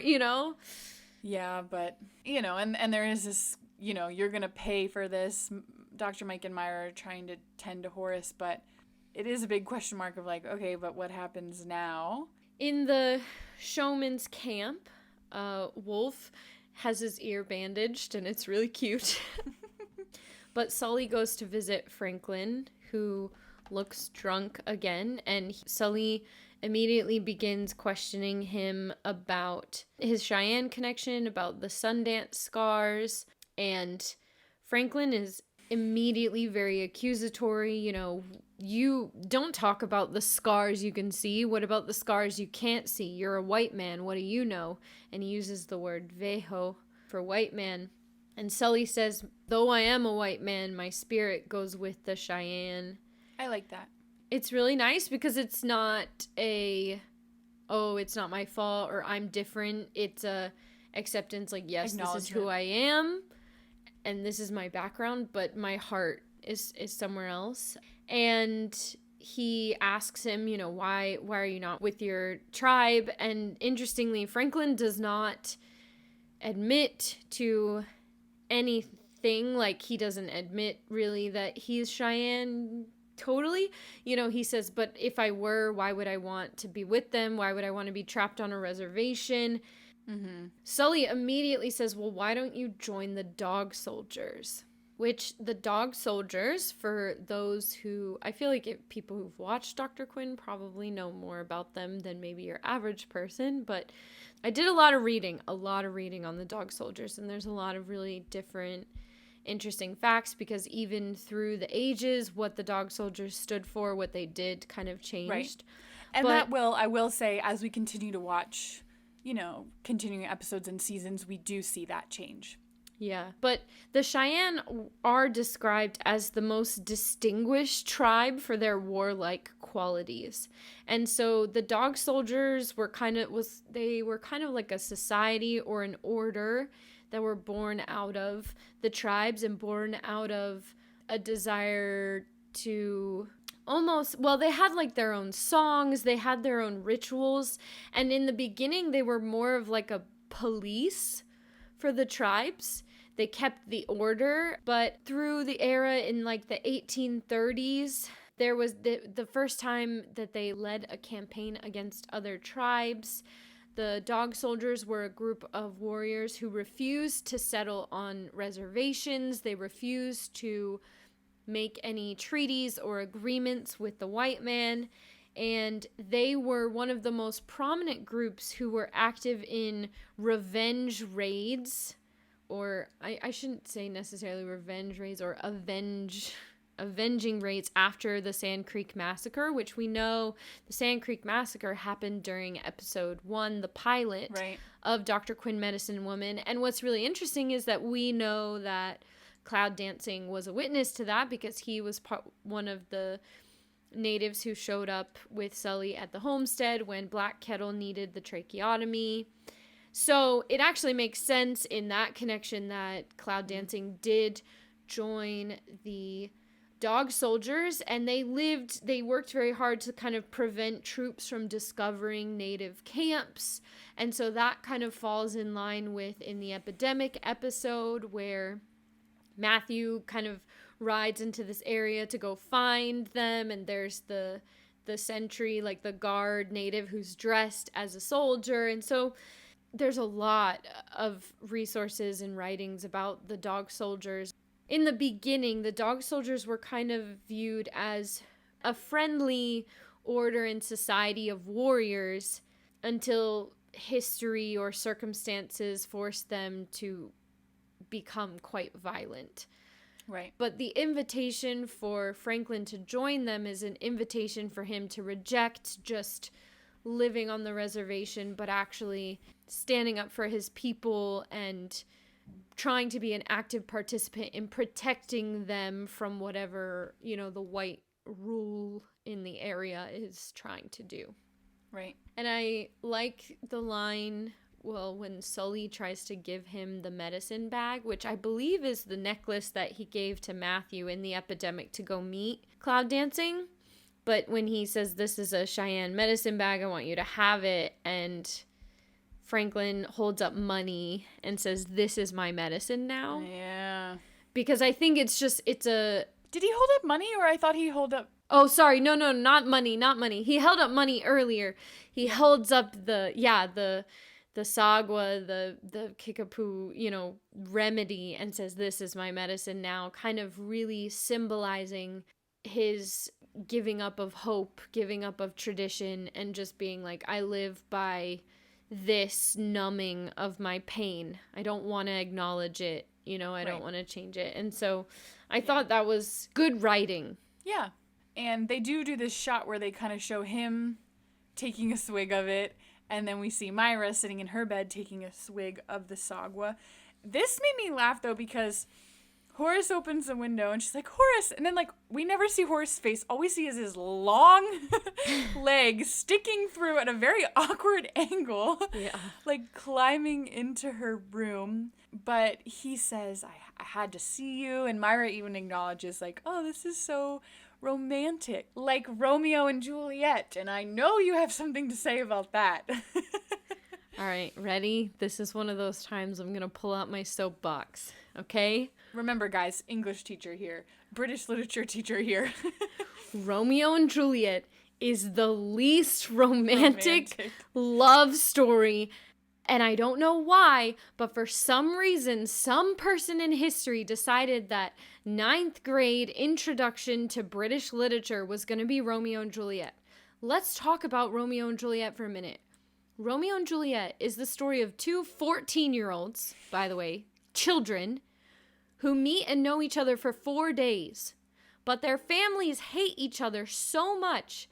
Yeah, but, and there is this, you're going to pay for this. Dr. Mike and Myra are trying to tend to Horace, but it is a big question mark of like, okay, but what happens now? In the showman's camp, Wolf has his ear bandaged, and it's really cute. But Sully goes to visit Franklin, who looks drunk again, and Sully immediately begins questioning him about his Cheyenne connection, about the Sundance scars, and Franklin is immediately very accusatory. You don't talk about the scars you can see. What about the scars you can't see? You're a white man. What do you know? And he uses the word vejo for white man. And Sully says, though I am a white man, my spirit goes with the Cheyenne. I like that. It's really nice because it's not it's not my fault or I'm different. It's a acceptance, like, yes, this is who I am and this is my background, but my heart is somewhere else. And he asks him, why are you not with your tribe? And interestingly, Franklin does not admit to anything. Like, he doesn't admit really that he's Cheyenne totally. He says, but if I were, why would I want to be with them? Why would I want to be trapped on a reservation? Mm-hmm. Sully immediately says, well, why don't you join the dog soldiers? Which the dog soldiers, for those who, I feel like people who've watched Dr. Quinn probably know more about them than maybe your average person, but I did a lot of reading on the dog soldiers, and there's a lot of really different interesting facts, because even through the ages, what the dog soldiers stood for, what they did, kind of changed. Right. And I will say, as we continue to watch continuing episodes and seasons, we do see that change. Yeah, but the Cheyenne are described as the most distinguished tribe for their warlike qualities. And so the dog soldiers were kind of like a society or an order that were born out of the tribes and born out of a desire to they had like their own songs, they had their own rituals, and in the beginning they were more of like a police for the tribes. They kept the order, but through the era in like the 1830s, there was the first time that they led a campaign against other tribes. The dog soldiers were a group of warriors who refused to settle on reservations. They refused to make any treaties or agreements with the white man. And they were one of the most prominent groups who were active in revenge raids, or I shouldn't say necessarily revenge raids, or avenging raids after the Sand Creek Massacre, which we know the Sand Creek Massacre happened during episode 1, the pilot of Dr. Quinn Medicine Woman. And what's really interesting is that we know that Cloud Dancing was a witness to that because he was one of the natives who showed up with Sully at the homestead when Black Kettle needed the tracheotomy. So it actually makes sense in that connection that Cloud Dancing did join the dog soldiers, and they worked very hard to kind of prevent troops from discovering native camps. And so that kind of falls in line with in the epidemic episode where Matthew kind of rides into this area to go find them, and there's the sentry, like the guard native who's dressed as a soldier. And so there's a lot of resources and writings about the dog soldiers. In the beginning, the dog soldiers were kind of viewed as a friendly order and society of warriors until history or circumstances forced them to become quite violent. Right. But the invitation for Franklin to join them is an invitation for him to reject just living on the reservation, but actually standing up for his people and trying to be an active participant in protecting them from whatever, the white rule in the area is trying to do. Right. And I like the line, when Sully tries to give him the medicine bag, which I believe is the necklace that he gave to Matthew in the epidemic to go meet Cloud Dancing. But when he says, this is a Cheyenne medicine bag, I want you to have it, and Franklin holds up money and says, this is my medicine now. Yeah. Because I think it's a... Did he hold up money, or I thought he held up... Oh, sorry. No, not money. He held up money earlier. He holds up the sagwa, the Kickapoo, remedy, and says, this is my medicine now, kind of really symbolizing his giving up of hope, giving up of tradition, and just being like, I live by this numbing of my pain. I don't want to acknowledge it, I don't want to change it. And so I thought that was good writing. Yeah. And they do this shot where they kind of show him taking a swig of it, and then we see Myra sitting in her bed taking a swig of the sagwa. This made me laugh, though, because Horace opens the window, and she's like, Horace! And then, we never see Horace's face. All we see is his long legs sticking through at a very awkward angle. Yeah. Climbing into her room. But he says, I had to see you. And Myra even acknowledges, oh, this is so romantic. Like Romeo and Juliet. And I know you have something to say about that. All right, ready? This is one of those times I'm going to pull out my soapbox, okay? Remember, guys, English teacher here. British literature teacher here. Romeo and Juliet is the least romantic love story. And I don't know why, but for some reason, some person in history decided that 9th grade introduction to British literature was going to be Romeo and Juliet. Let's talk about Romeo and Juliet for a minute. Romeo and Juliet is the story of two 14-year-olds, by the way, children, who meet and know each other for 4 days. But their families hate each other so much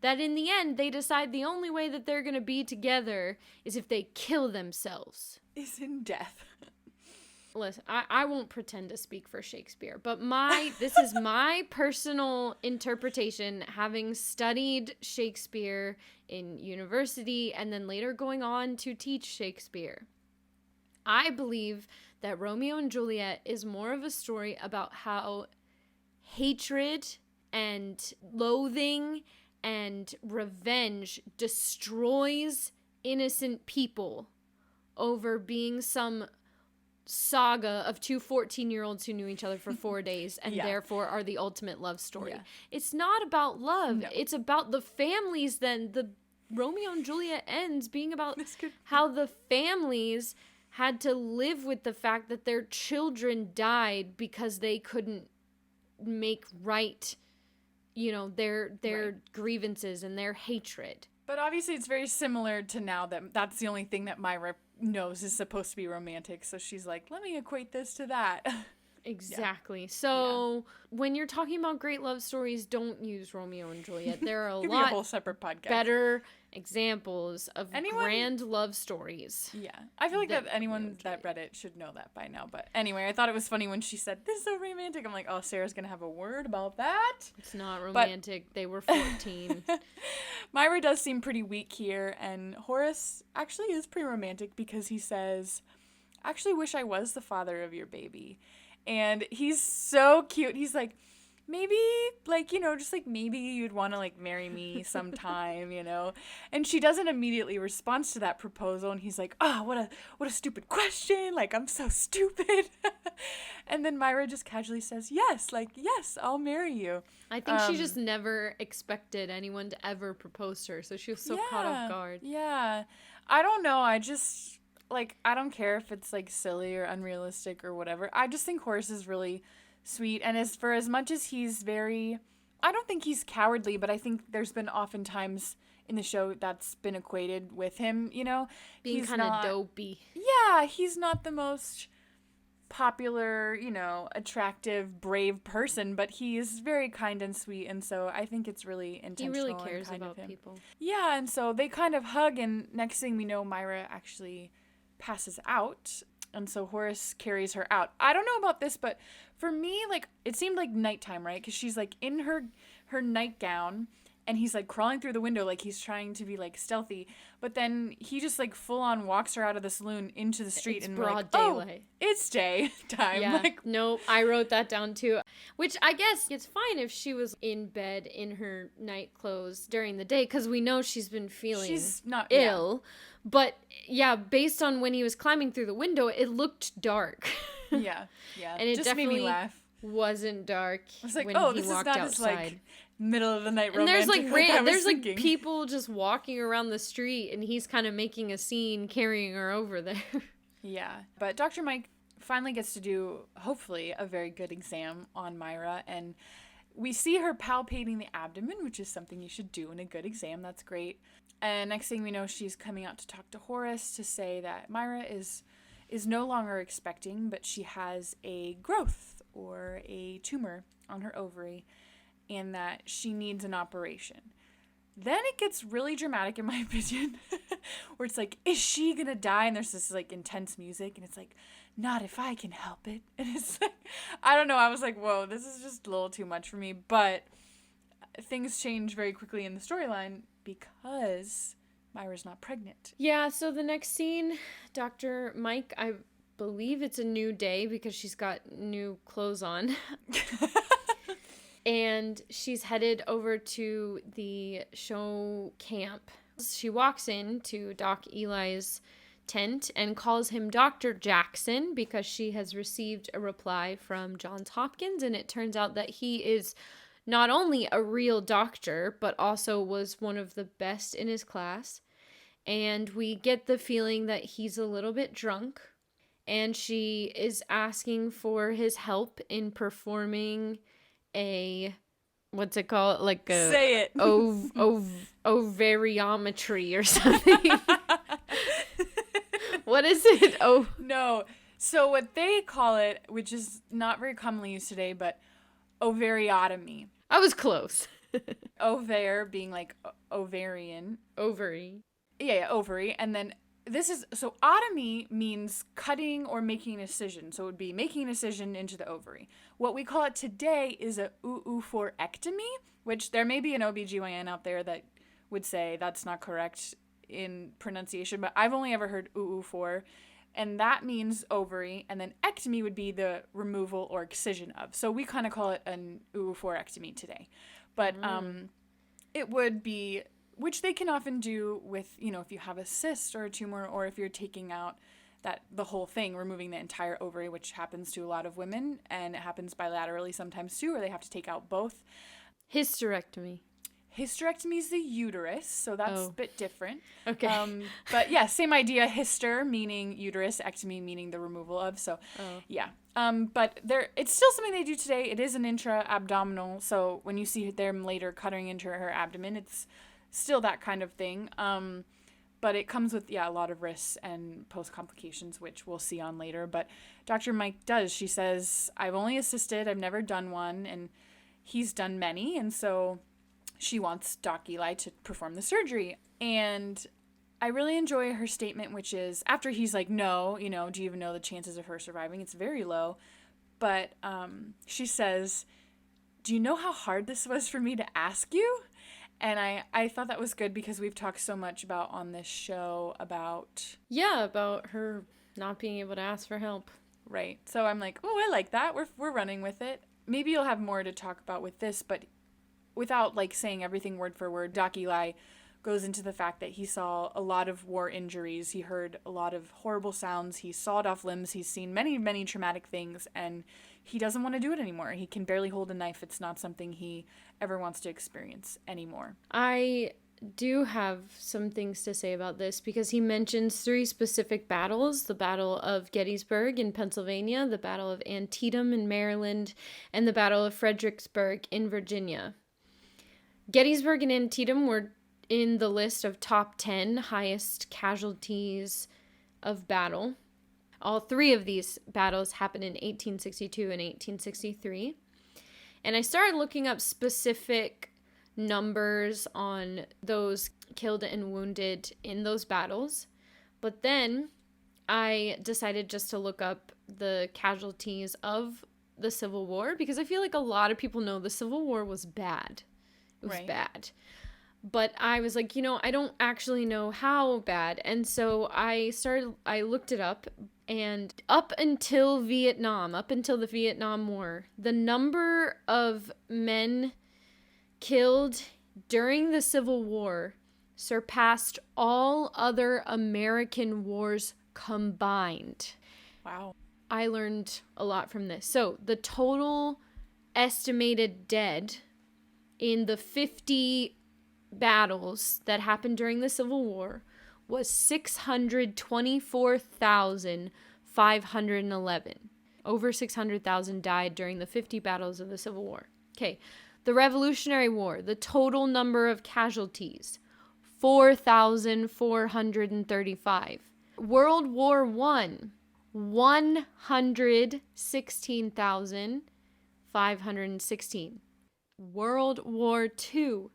that in the end, they decide the only way that they're going to be together is if they kill themselves. Is in death. Listen, I won't pretend to speak for Shakespeare, but this is my personal interpretation, having studied Shakespeare in university and then later going on to teach Shakespeare. I believe that Romeo and Juliet is more of a story about how hatred and loathing and revenge destroys innocent people over being some saga of two 14-year-olds who knew each other for 4 days and therefore are the ultimate love story. Yeah. It's not about love. No. It's about the families. Then the Romeo and Juliet ends being about how the families had to live with the fact that their children died because they couldn't make right, their grievances and their hatred. But obviously it's very similar to now that's the only thing that Myra knows is supposed to be romantic. So she's like, let me equate this to that. Exactly. Yeah. So when you're talking about great love stories, don't use Romeo and Juliet. There are a lot whole separate podcast. Better examples of grand love stories. Yeah. I feel like that anyone that read it should know that by now. But anyway, I thought it was funny when she said, this is so romantic. I'm like, oh, Sarah's going to have a word about that. It's not romantic. They were 14. Myra does seem pretty weak here. And Horace actually is pretty romantic because he says, I actually wish I was the father of your baby. And he's so cute. He's like, maybe, maybe you'd want to, marry me sometime, And she doesn't immediately respond to that proposal. And he's like, oh, what a stupid question. I'm so stupid. And then Myra just casually says, yes, I'll marry you. I think she just never expected anyone to ever propose to her. So she was so caught off guard. Yeah. I don't know. I just... I don't care if it's, silly or unrealistic or whatever. I just think Horace is really sweet. And as much as he's very... I don't think he's cowardly, but I think there's been oftentimes in the show that's been equated with him, Being kind of dopey. Yeah, he's not the most popular, attractive, brave person, but he is very kind and sweet. And so I think it's really intentional. He really cares about people. Yeah, and so they kind of hug, and next thing we know, Myra actually passes out, and so Horace carries her out. I don't know about this, but for me, it seemed like nighttime, right? Because she's in her nightgown, and he's crawling through the window he's trying to be stealthy, but then he just full on walks her out of the saloon into the street. It's and broad daylight. Oh, it's daytime. Yeah. Nope, I wrote that down too. Which I guess it's fine if she was in bed in her night clothes during the day, because we know she's been feeling she's not ill. Yeah. But yeah, based on when he was climbing through the window, it looked dark. Yeah. And it just definitely made me laugh. Wasn't dark. I was like, when he this walked is not outside. As middle of the night and romantic. And there's people just walking around the street, and he's kind of making a scene carrying her over there. Yeah. But Dr. Mike finally gets to do, hopefully, a very good exam on Myra, and we see her palpating the abdomen, which is something you should do in a good exam. That's great. And next thing we know, she's coming out to talk to Horace to say that Myra is no longer expecting, but she has a growth or a tumor on her ovary, and that she needs an operation. Then it gets really dramatic, in my opinion, where it's is she gonna die? And there's this intense music, and it's not if I can help it. And it's I don't know. I was whoa, this is just a little too much for me. But things change very quickly in the storyline because Myra's not pregnant. Yeah, so the next scene, Dr. Mike, I believe it's a new day because she's got new clothes on. And she's headed over to the show camp. She walks into Doc Eli's tent and calls him Dr. Jackson because she has received a reply from Johns Hopkins, and it turns out that he is not only a real doctor, but also was one of the best in his class. And we get the feeling that he's a little bit drunk, and she is asking for his help in performing a, what's it called? Say it. Ovariometry or something. What is it? Oh. No. So what they call it, which is not very commonly used today, but ovariotomy. I was close. Ovaire being like ovarian. Ovary. Yeah, ovary. And then so otomy means cutting or making a incision. So it would be making an incision into the ovary. What we call it today is a oophorectomy, which there may be an OBGYN out there that would say that's not correct in pronunciation, but I've only ever heard for, and that means ovary, and then ectomy would be the removal or excision of. So we kind of call it an oophorectomy today. But it would be, which they can often do with, if you have a cyst or a tumor, or if you're taking out the whole thing, removing the entire ovary, which happens to a lot of women, and it happens bilaterally sometimes too, where they have to take out both. Hysterectomy. Hysterectomy is the uterus, so that's a bit different. Okay. But yeah, same idea. Hyster meaning uterus, ectomy meaning the removal of. So yeah. But it's still something they do today. It is an intra-abdominal. So when you see them later cutting into her abdomen, it's still that kind of thing. But it comes with, a lot of risks and post-complications, which we'll see on later. But Dr. Mike does. She says, I've only assisted. I've never done one. And he's done many. And so she wants Doc Eli to perform the surgery. And I really enjoy her statement, which is, after he's like, no, do you even know the chances of her surviving? It's very low. But she says, do you know how hard this was for me to ask you? And I thought that was good because we've talked so much about on this show about... Yeah, about her not being able to ask for help. Right. So I'm like, oh, I like that. We're running with it. Maybe you'll have more to talk about with this, but without saying everything word for word, Doc Eli goes into the fact that he saw a lot of war injuries. He heard a lot of horrible sounds. He sawed off limbs. He's seen many, many traumatic things, and he doesn't want to do it anymore. He can barely hold a knife. It's not something he ever wants to experience anymore. I do have some things to say about this because he mentions 3 specific battles: the Battle of Gettysburg in Pennsylvania, the Battle of Antietam in Maryland, and the Battle of Fredericksburg in Virginia. Gettysburg and Antietam were in the list of top 10 highest casualties of battle. All 3 of these battles happened in 1862 and 1863. And I started looking up specific numbers on those killed and wounded in those battles. But then I decided just to look up the casualties of the Civil War because I feel like a lot of people know the Civil War was bad. It was bad. But I was like, I don't actually know how bad. And so I looked it up, and up until the Vietnam War, the number of men killed during the Civil War surpassed all other American wars combined. Wow. I learned a lot from this. So the total estimated dead in the 50 battles that happened during the Civil War was 624,511. Over 600,000 died during the 50 battles of the Civil War. Okay, the Revolutionary War, the total number of casualties, 4,435. World War I, 116,516. World War II,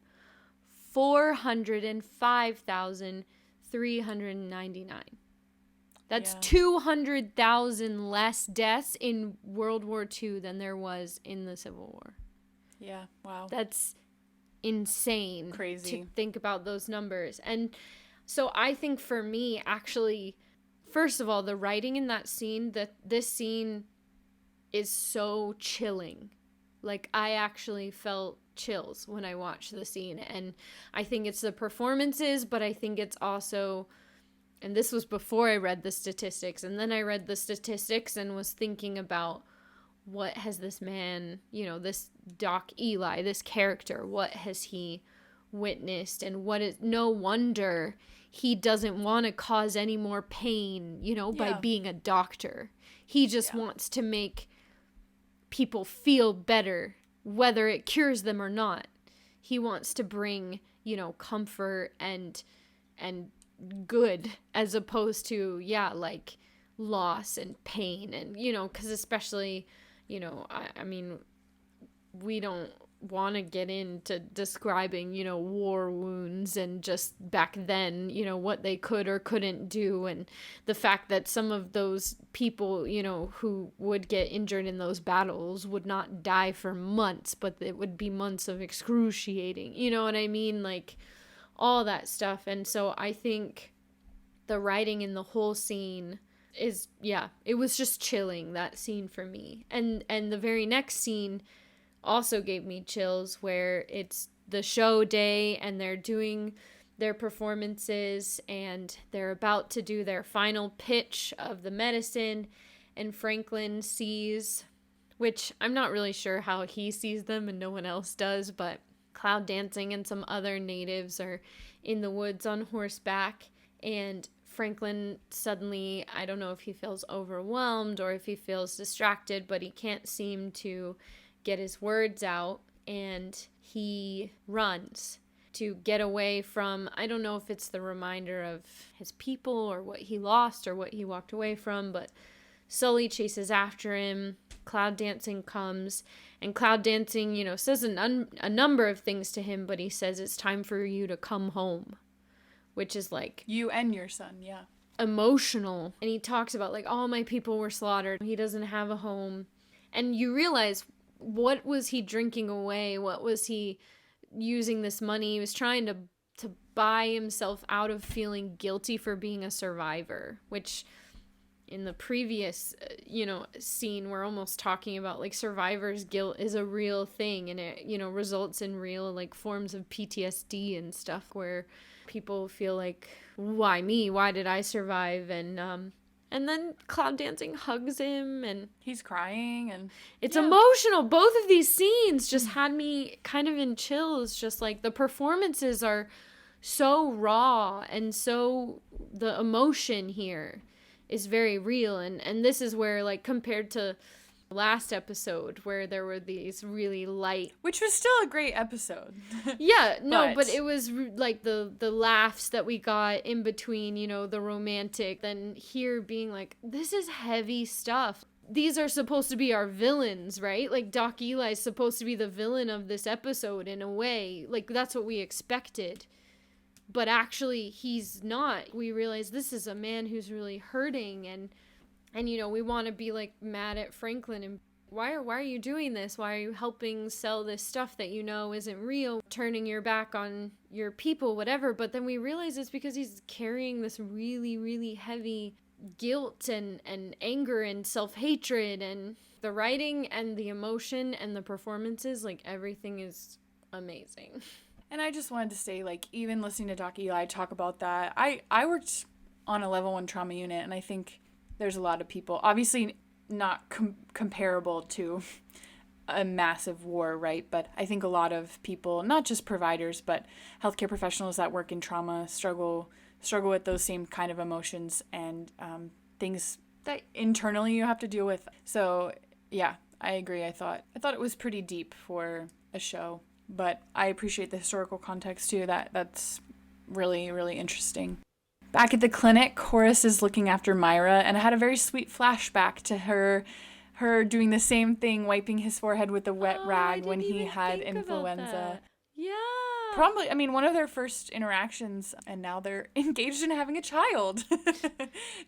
405,399. That's 200,000 less deaths in World War II than there was in the Civil War. Yeah, wow. That's insane. Crazy. To think about those numbers. And so I think for me, actually, first of all, the writing in that scene, this scene is so chilling. I actually felt chills when I watched the scene, and I think it's the performances, but I think it's also, and this was before I read the statistics, and then I read the statistics and was thinking about what has this man, this Doc Eli, this character, what has he witnessed, and no wonder he doesn't want to cause any more pain, by being a doctor. He just wants to make people feel better, whether it cures them or not. He wants to bring, comfort and good, as opposed to, loss and pain. And, because especially, I mean, we don't want to get into describing, war wounds and just back then, what they could or couldn't do. And the fact that some of those people, who would get injured in those battles would not die for months, but it would be months of excruciating, you know what I mean? Like all that stuff. And so I think the writing in the whole scene is, it was just chilling, that scene for me. And the very next scene also gave me chills, where it's the show day and they're doing their performances and they're about to do their final pitch of the medicine, and Franklin sees, which I'm not really sure how he sees them and no one else does, but Cloud Dancing and some other natives are in the woods on horseback, and Franklin suddenly, I don't know if he feels overwhelmed or if he feels distracted, but he can't seem to get his words out, and he runs to get away from, I don't know if it's the reminder of his people or what he lost or what he walked away from, but Sully chases after him. Cloud Dancing comes, and Cloud Dancing, says a number of things to him, but he says it's time for you to come home, which is like, you and your son, yeah, emotional. And he talks about like, all my people were slaughtered, he doesn't have a home. And you realize, what was he drinking away? What was he using this money? He was trying to buy himself out of feeling guilty for being a survivor, which in the previous, scene, we're almost talking about like survivor's guilt is a real thing, and it, results in real like forms of PTSD and stuff, where people feel like, why me? Why did I survive? And then Cloud Dancing hugs him, and he's crying, and it's emotional. Both of these scenes just had me kind of in chills. Just like the performances are so raw, and so the emotion here is very real. And this is where, like, compared to last episode where there were these really light, which was still a great episode. But it was like the laughs that we got in between, the romantic, then here being like, this is heavy stuff. These are supposed to be our villains, right? Like Doc Eli's supposed to be the villain of this episode in a way, like that's what we expected, but actually he's not. We realize this is a man who's really hurting, and we want to be like mad at Franklin and why are you doing this? Why are you helping sell this stuff that isn't real, turning your back on your people, whatever. But then we realize it's because he's carrying this really, really heavy guilt and anger and self-hatred, and the writing and the emotion and the performances, like everything is amazing. And I just wanted to say, like, even listening to Doc Eli talk about that, I worked on a level 1 trauma unit, and I think there's a lot of people, obviously not comparable to a massive war, right? But I think a lot of people, not just providers, but healthcare professionals that work in trauma struggle with those same kind of emotions and things that internally you have to deal with. So yeah, I agree. I thought it was pretty deep for a show, but I appreciate the historical context too. That's really, really interesting. Back at the clinic, Horace is looking after Myra, and I had a very sweet flashback to her doing the same thing, wiping his forehead with a wet rag when he had influenza. Yeah. Probably, I mean, one of their first interactions, and now they're engaged in having a child.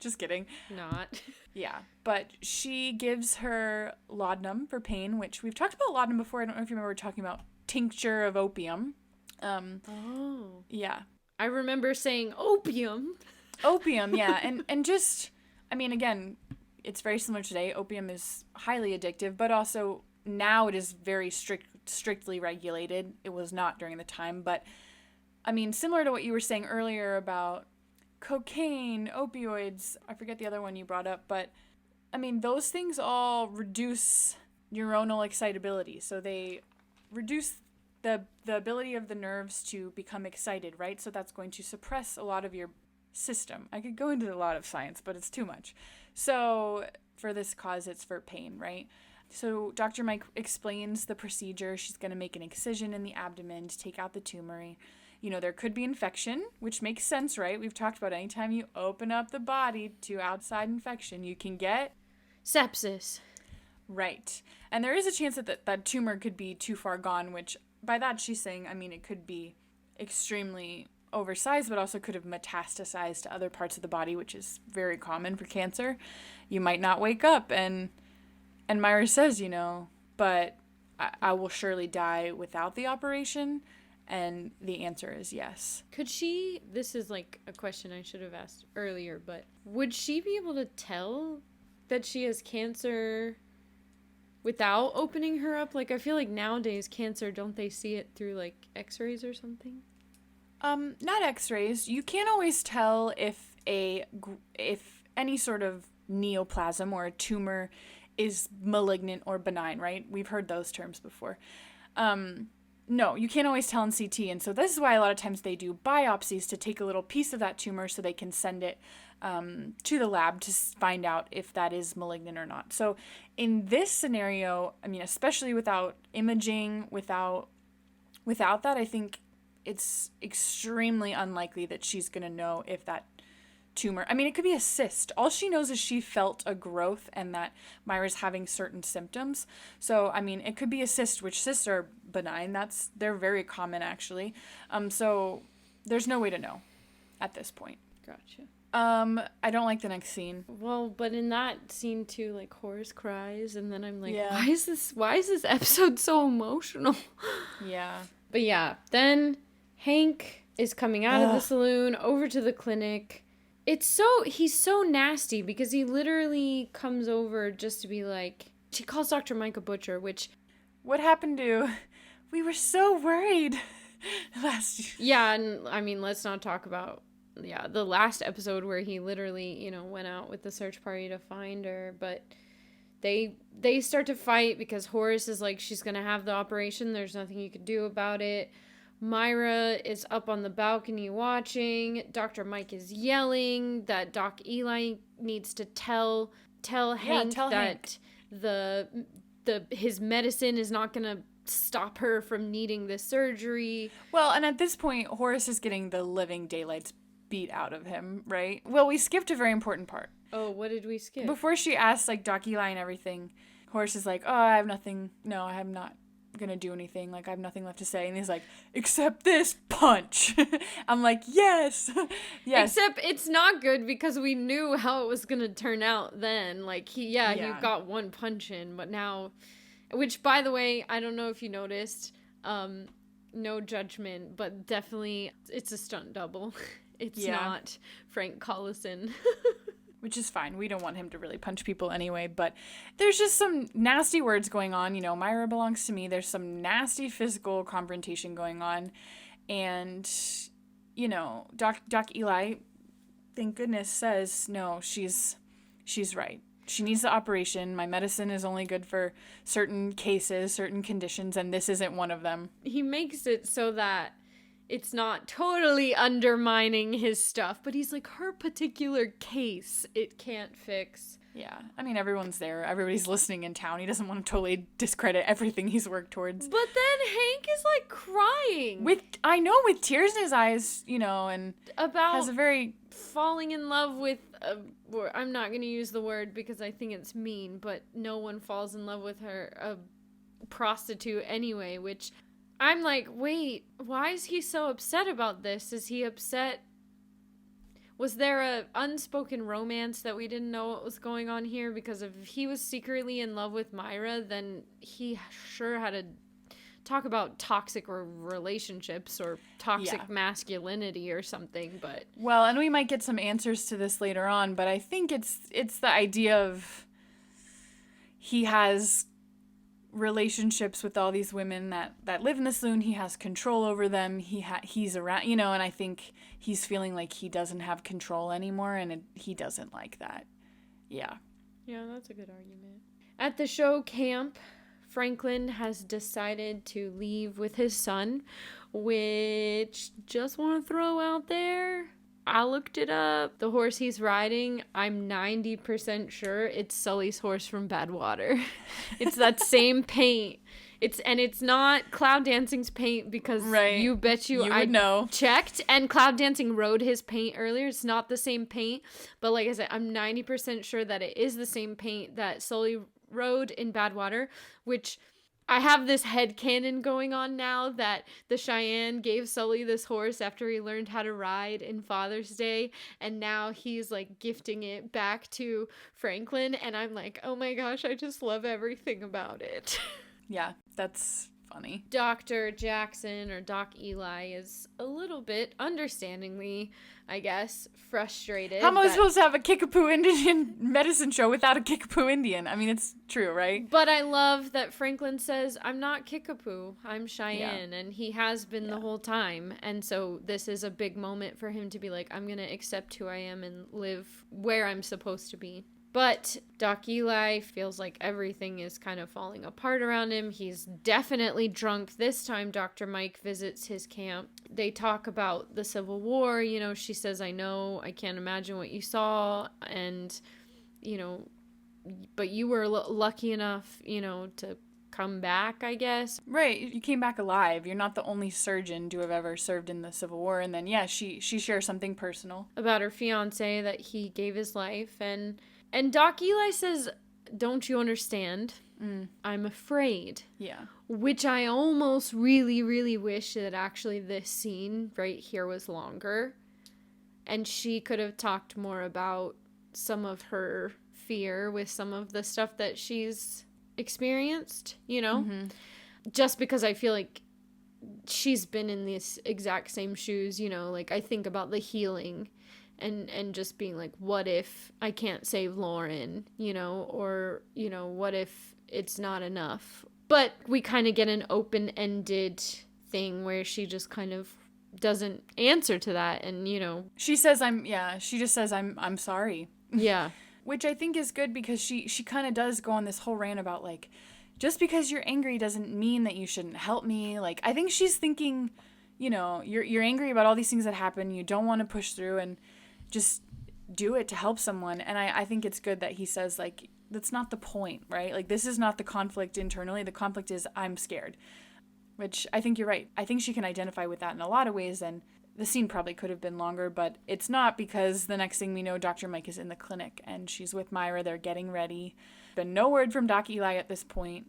Just kidding. Not. Yeah, but she gives her laudanum for pain, which we've talked about laudanum before. I don't know if you remember talking about tincture of opium. Yeah. I remember saying opium. Opium, yeah. And just, I mean, again, it's very similar today. Opium is highly addictive, but also now it is very strictly regulated. It was not during the time, but I mean, similar to what you were saying earlier about cocaine, opioids, I forget the other one you brought up, but I mean, those things all reduce neuronal excitability. So they reduce the ability of the nerves to become excited, right? So that's going to suppress a lot of your system. I could go into a lot of science, but it's too much. So for this cause, it's for pain, right? So Dr. Mike explains the procedure. She's going to make an excision in the abdomen to take out the tumor. There could be infection, which makes sense, right? We've talked about anytime you open up the body to outside infection, you can get sepsis. Right. And there is a chance that that tumor could be too far gone, which by that she's saying, I mean, it could be extremely oversized, but also could have metastasized to other parts of the body, which is very common for cancer. You might not wake up, and Myra says, but I will surely die without the operation, and the answer is yes. Could she, this is like a question I should have asked earlier, but would she be able to tell that she has cancer without opening her up? Like, I feel like nowadays cancer, don't they see it through like x-rays or something? Not x-rays. You can't always tell if any sort of neoplasm or a tumor is malignant or benign, right? We've heard those terms before. No, you can't always tell in CT, and so this is why a lot of times they do biopsies to take a little piece of that tumor so they can send it to the lab to find out if that is malignant or not. So in this scenario, I mean, especially without imaging, without that, I think it's extremely unlikely that she's going to know if that tumor, I mean, it could be a cyst. All she knows is she felt a growth and that Myra's having certain symptoms. So, I mean, it could be a cyst, which cysts are benign. They're very common, actually. So there's no way to know at this point. Gotcha. I don't like the next scene. Well, but in that scene too, like Horace cries, and then I'm like, Yeah. why is this episode so emotional? Yeah. But yeah, then Hank is coming out of the saloon over to the clinic. He's so nasty because he literally comes over just to be like, she calls Dr. Mike a butcher, which... What happened to... We were so worried last year. Yeah, and I mean, let's not talk about, the last episode where he literally, went out with the search party to find her, but they start to fight because Horace is like, she's gonna have the operation, there's nothing you can do about it. Myra is up on the balcony watching. Dr. Mike is yelling that Doc Eli needs to tell Hank that his medicine is not going to stop her from needing this surgery. Well, and at this point, Horace is getting the living daylights beat out of him, right? Well, we skipped a very important part. Oh, what did we skip? Before she asks, like, Doc Eli and everything, Horace is like, I have nothing. No, I'm not gonna do anything. Like, I have nothing left to say. And he's like, except this punch. I'm like, yes. Yes. Except it's not good because we knew how it was gonna turn out then. Like, he got one punch in, but now, which, by the way, I don't know if you noticed, no judgment, but definitely it's a stunt double. It's not Frank Collison. Which is fine. We don't want him to really punch people anyway, but there's just some nasty words going on. Myra belongs to me. There's some nasty physical confrontation going on. And, Doc Eli, thank goodness, says, no, she's right. She needs the operation. My medicine is only good for certain cases, certain conditions, and this isn't one of them. He makes it so that it's not totally undermining his stuff, but he's like, her particular case, it can't fix. Yeah. I mean, everyone's there. Everybody's listening in town. He doesn't want to totally discredit everything he's worked towards. But then Hank is like crying. With tears in his eyes, and about has a very falling in love with, I'm not going to use the word because I think it's mean, but no one falls in love with a prostitute anyway, which... I'm like, wait, why is he so upset about this? Is he upset? Was there a unspoken romance that we didn't know what was going on here? Because if he was secretly in love with Myra, then he sure had to talk about toxic relationships or toxic masculinity or something. But well, and we might get some answers to this later on, but I think it's the idea of he has relationships with all these women that live in the saloon. He has control over them. He's around, and I think he's feeling like he doesn't have control anymore, and he doesn't like that. Yeah, that's a good argument. At the show camp, Franklin has decided to leave with his son, which, just want to throw out there, I looked it up. The horse he's riding, I'm 90% sure it's Sully's horse from Badwater. It's that same paint. It's not Cloud Dancing's paint because you I would know. Checked, and Cloud Dancing rode his paint earlier. It's not the same paint, but like I said, I'm 90% sure that it is the same paint that Sully rode in Badwater, which I have this headcanon going on now that the Cheyenne gave Sully this horse after he learned how to ride in Father's Day, and now he's like gifting it back to Franklin, and I'm like, oh my gosh, I just love everything about it. Yeah, that's funny. Dr. Jackson, or Doc Eli, is a little bit, understandingly, I guess, frustrated. How am I supposed to have a Kickapoo Indian medicine show without a Kickapoo Indian? I mean, it's true, right? But I love that Franklin says, I'm not Kickapoo, I'm Cheyenne, and he has been the whole time. And so this is a big moment for him to be like, I'm going to accept who I am and live where I'm supposed to be. But Doc Eli feels like everything is kind of falling apart around him. He's definitely drunk. This time, Dr. Mike visits his camp. They talk about the Civil War. You know, she says, I know, I can't imagine what you saw. And, you know, but you were lucky enough, you know, to come back, I guess. Right. You came back alive. You're not the only surgeon to have ever served in the Civil War. And then, yeah, she shares something personal. About her fiancé, that he gave his life. And Doc Eli says, don't you understand? I'm afraid. Yeah. Which I almost really, really wish that actually this scene right here was longer. And she could have talked more about some of her fear with some of the stuff that she's experienced, you know? Mm-hmm. Just because I feel like she's been in these exact same shoes, you know? Like, I think about the healing and just being like, what if I can't save Lauren, you know, or, you know, what if it's not enough? But we kind of get an open-ended thing where she just kind of doesn't answer to that, and, you know. She says, she just says, I'm sorry. Yeah. Which I think is good, because she kind of does go on this whole rant about, like, just because you're angry doesn't mean that you shouldn't help me. Like, I think she's thinking, you know, you're angry about all these things that happen, you don't want to push through, and just do it to help someone. And I think it's good that he says, like, that's not the point, right? Like, this is not the conflict internally. The conflict is, I'm scared. Which I think you're right. I think she can identify with that in a lot of ways, and the scene probably could have been longer, but it's not, because the next thing we know, Dr. Mike is in the clinic, and she's with Myra. They're getting ready. Been no word from Doc Eli at this point.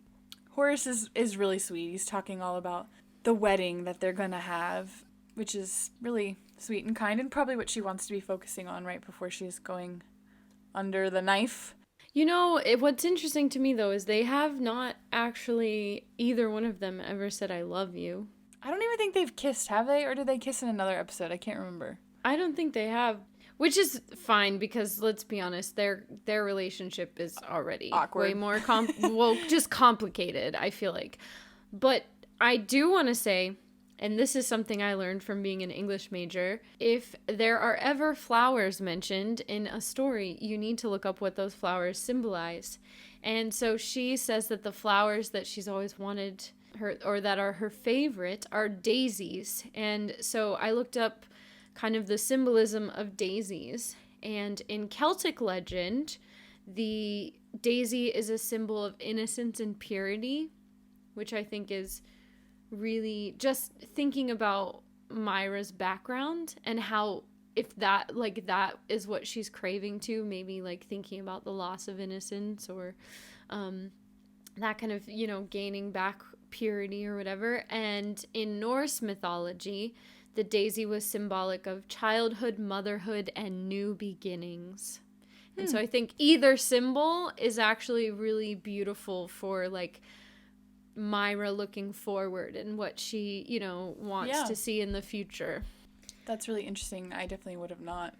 Horace is really sweet. He's talking all about the wedding that they're gonna have, which is really sweet and kind, and probably what she wants to be focusing on right before she's going under the knife. You know, what's interesting to me, though, is they have not actually, either one of them, ever said, I love you. I don't even think they've kissed, have they? Or did they kiss in another episode? I can't remember. I don't think they have. Which is fine, because, let's be honest, their relationship is already awkward. Way more, just complicated, I feel like. But I do want to say, and this is something I learned from being an English major, if there are ever flowers mentioned in a story, you need to look up what those flowers symbolize. And so she says that the flowers that she's always wanted her, or that are her favorite, are daisies. And so I looked up kind of the symbolism of daisies. And in Celtic legend, the daisy is a symbol of innocence and purity, which I think is really, just thinking about Myra's background and how, if that is what she's craving to, maybe like thinking about the loss of innocence, or that kind of, you know, gaining back purity or whatever. And in Norse mythology, the daisy was symbolic of childhood, motherhood, and new beginnings. And so I think either symbol is actually really beautiful for, like, Myra looking forward and what she, you know, wants to see in the future. That's really interesting. I definitely would have not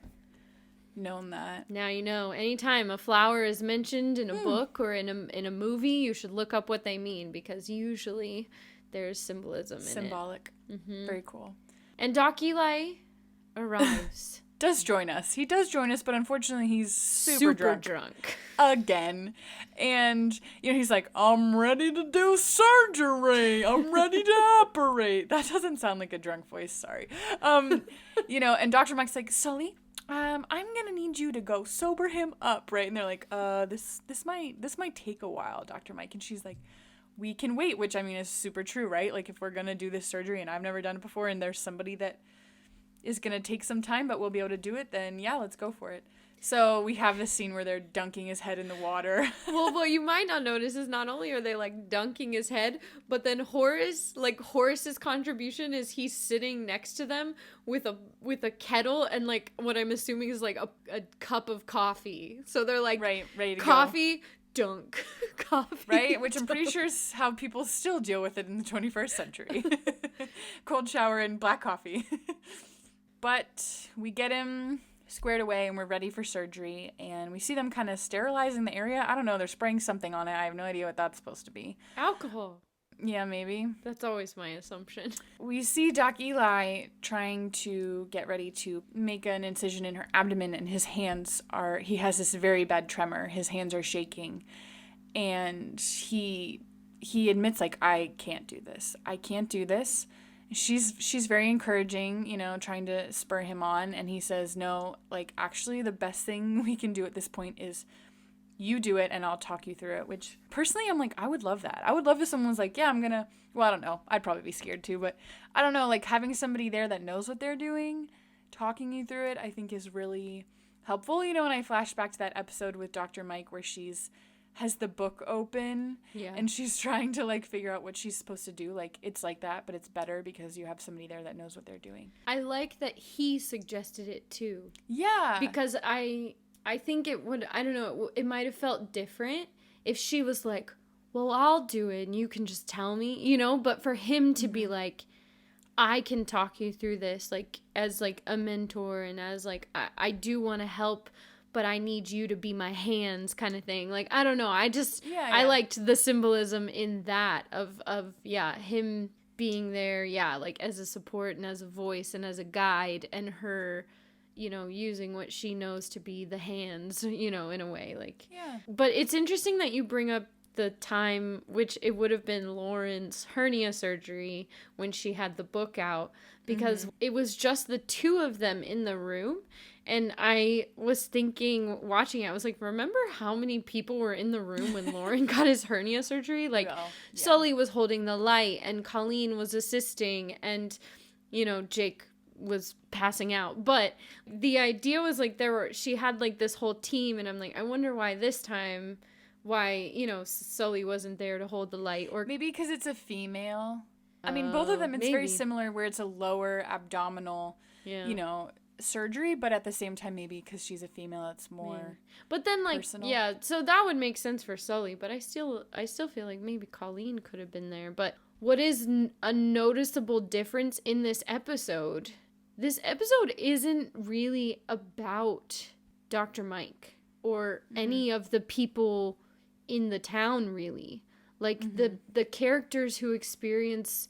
known that. Now you know. Anytime a flower is mentioned in a book or in a movie, you should look up what they mean, because usually there's symbolism in it. Symbolic. Mm-hmm. Very cool. And Doc Eli arrives. Does join us. He does join us, but unfortunately he's super drunk. Again. And, you know, he's like, I'm ready to do surgery. I'm ready to operate. That doesn't sound like a drunk voice. Sorry. You know, and Dr. Mike's like, Sully, I'm going to need you to go sober him up, right? And they're like, this might take a while, Dr. Mike. And she's like, we can wait, which, I mean, is super true, right? Like, if we're going to do this surgery and I've never done it before and there's somebody that is going to take some time, but we'll be able to do it, then yeah, let's go for it. So we have this scene where they're dunking his head in the water. Well, what you might not notice is not only are they like dunking his head, but then Horace's contribution is he's sitting next to them with a kettle and like what I'm assuming is like a cup of coffee. So they're like, ready to coffee, go. Dunk, coffee, right? Which I'm dunk. pretty sure is how people still deal with it in the 21st century. Cold shower and black coffee. But we get him squared away and we're ready for surgery, and we see them kind of sterilizing the area. I don't know, they're spraying something on it. I have no idea what that's supposed to be. Alcohol. Yeah, maybe. That's always my assumption. We see Doc Eli trying to get ready to make an incision in her abdomen, and his hands he has this very bad tremor. His hands are shaking, and he admits, like, I can't do this. She's very encouraging, trying to spur him on, and he says, no, like, actually the best thing we can do at this point is you do it and I'll talk you through it, which personally I'm like, I would love that. I would love if someone was like, yeah, I don't know. I'd probably be scared too, but I don't know, like having somebody there that knows what they're doing, talking you through it, I think is really helpful. When I flash back to that episode with Dr. Mike where has the book open and she's trying to like figure out what she's supposed to do. Like it's like that, but it's better because you have somebody there that knows what they're doing. I like that he suggested it too. Yeah. Because I think it would, I don't know, it might have felt different if she was like, well, I'll do it and you can just tell me, but for him to be like, I can talk you through this, like as like a mentor and as like, I do want to help, but I need you to be my hands kind of thing. Like, I don't know. I liked the symbolism in that of him being there, like as a support and as a voice and as a guide, and her, using what she knows to be the hands, in a way. Like, yeah. But it's interesting that you bring up the time, which it would have been Lauren's hernia surgery when she had the book out, because it was just the two of them in the room. And I was thinking, watching it, I was like, remember how many people were in the room when Lauren got his hernia surgery? Like, Sully was holding the light, and Colleen was assisting, and, Jake was passing out. But the idea was, like, she had, like, this whole team, and I'm like, I wonder why this time, Sully wasn't there to hold the light. Or maybe because it's a female. I mean, both of them, it's very similar, where it's a lower abdominal, surgery, but at the same time maybe because she's a female it's more but then like personal. So that would make sense for Sully, but I still feel like maybe Colleen could have been there. But what is a noticeable difference in this episode isn't really about Dr. Mike or any of the people in the town, really. Like the characters who experience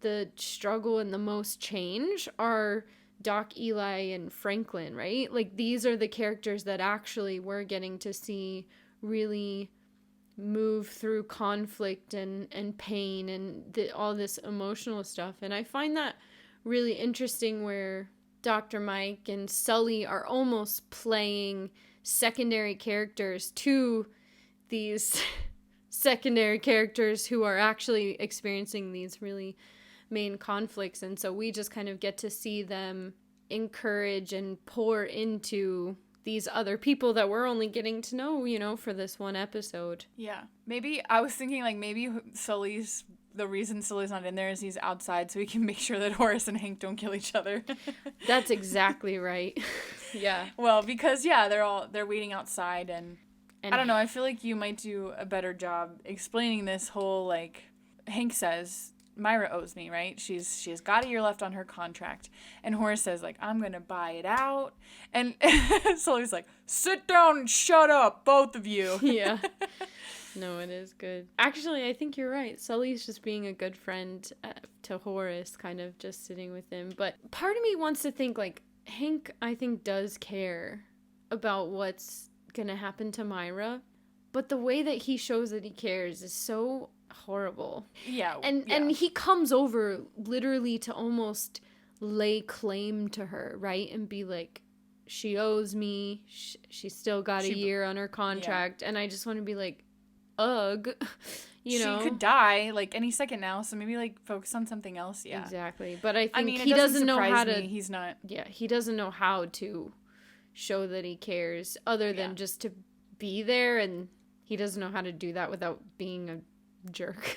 the struggle and the most change are Doc, Eli, and Franklin, right? Like, these are the characters that actually we're getting to see really move through conflict and pain and all this emotional stuff. And I find that really interesting, where Dr. Mike and Sully are almost playing secondary characters to these secondary characters who are actually experiencing these really main conflicts, and so we just kind of get to see them encourage and pour into these other people that we're only getting to know, for this one episode. Yeah. Maybe I was thinking, like, maybe the reason Sully's not in there is he's outside so he can make sure that Horace and Hank don't kill each other. That's exactly right. Yeah. Well, because they're waiting outside, and I don't know, I feel like you might do a better job explaining this whole, like, Hank says Myra owes me, right? She has got a year left on her contract. And Horace says, like, I'm going to buy it out. And Sully's like, sit down and shut up, both of you. Yeah. No, it is good. Actually, I think you're right. Sully's just being a good friend to Horace, kind of just sitting with him. But part of me wants to think, like, Hank, I think, does care about what's going to happen to Myra. But the way that he shows that he cares is so horrible. Yeah. And he comes over literally to almost lay claim to her, right? And be like, she owes me. She still got a year on her contract. Yeah. And I just want to be like, ugh. She could die like any second now, so maybe like focus on something else. Yeah. Exactly. But I think he doesn't know how to. He's not. Yeah, he doesn't know how to show that he cares other than just to be there, and he doesn't know how to do that without being a jerk.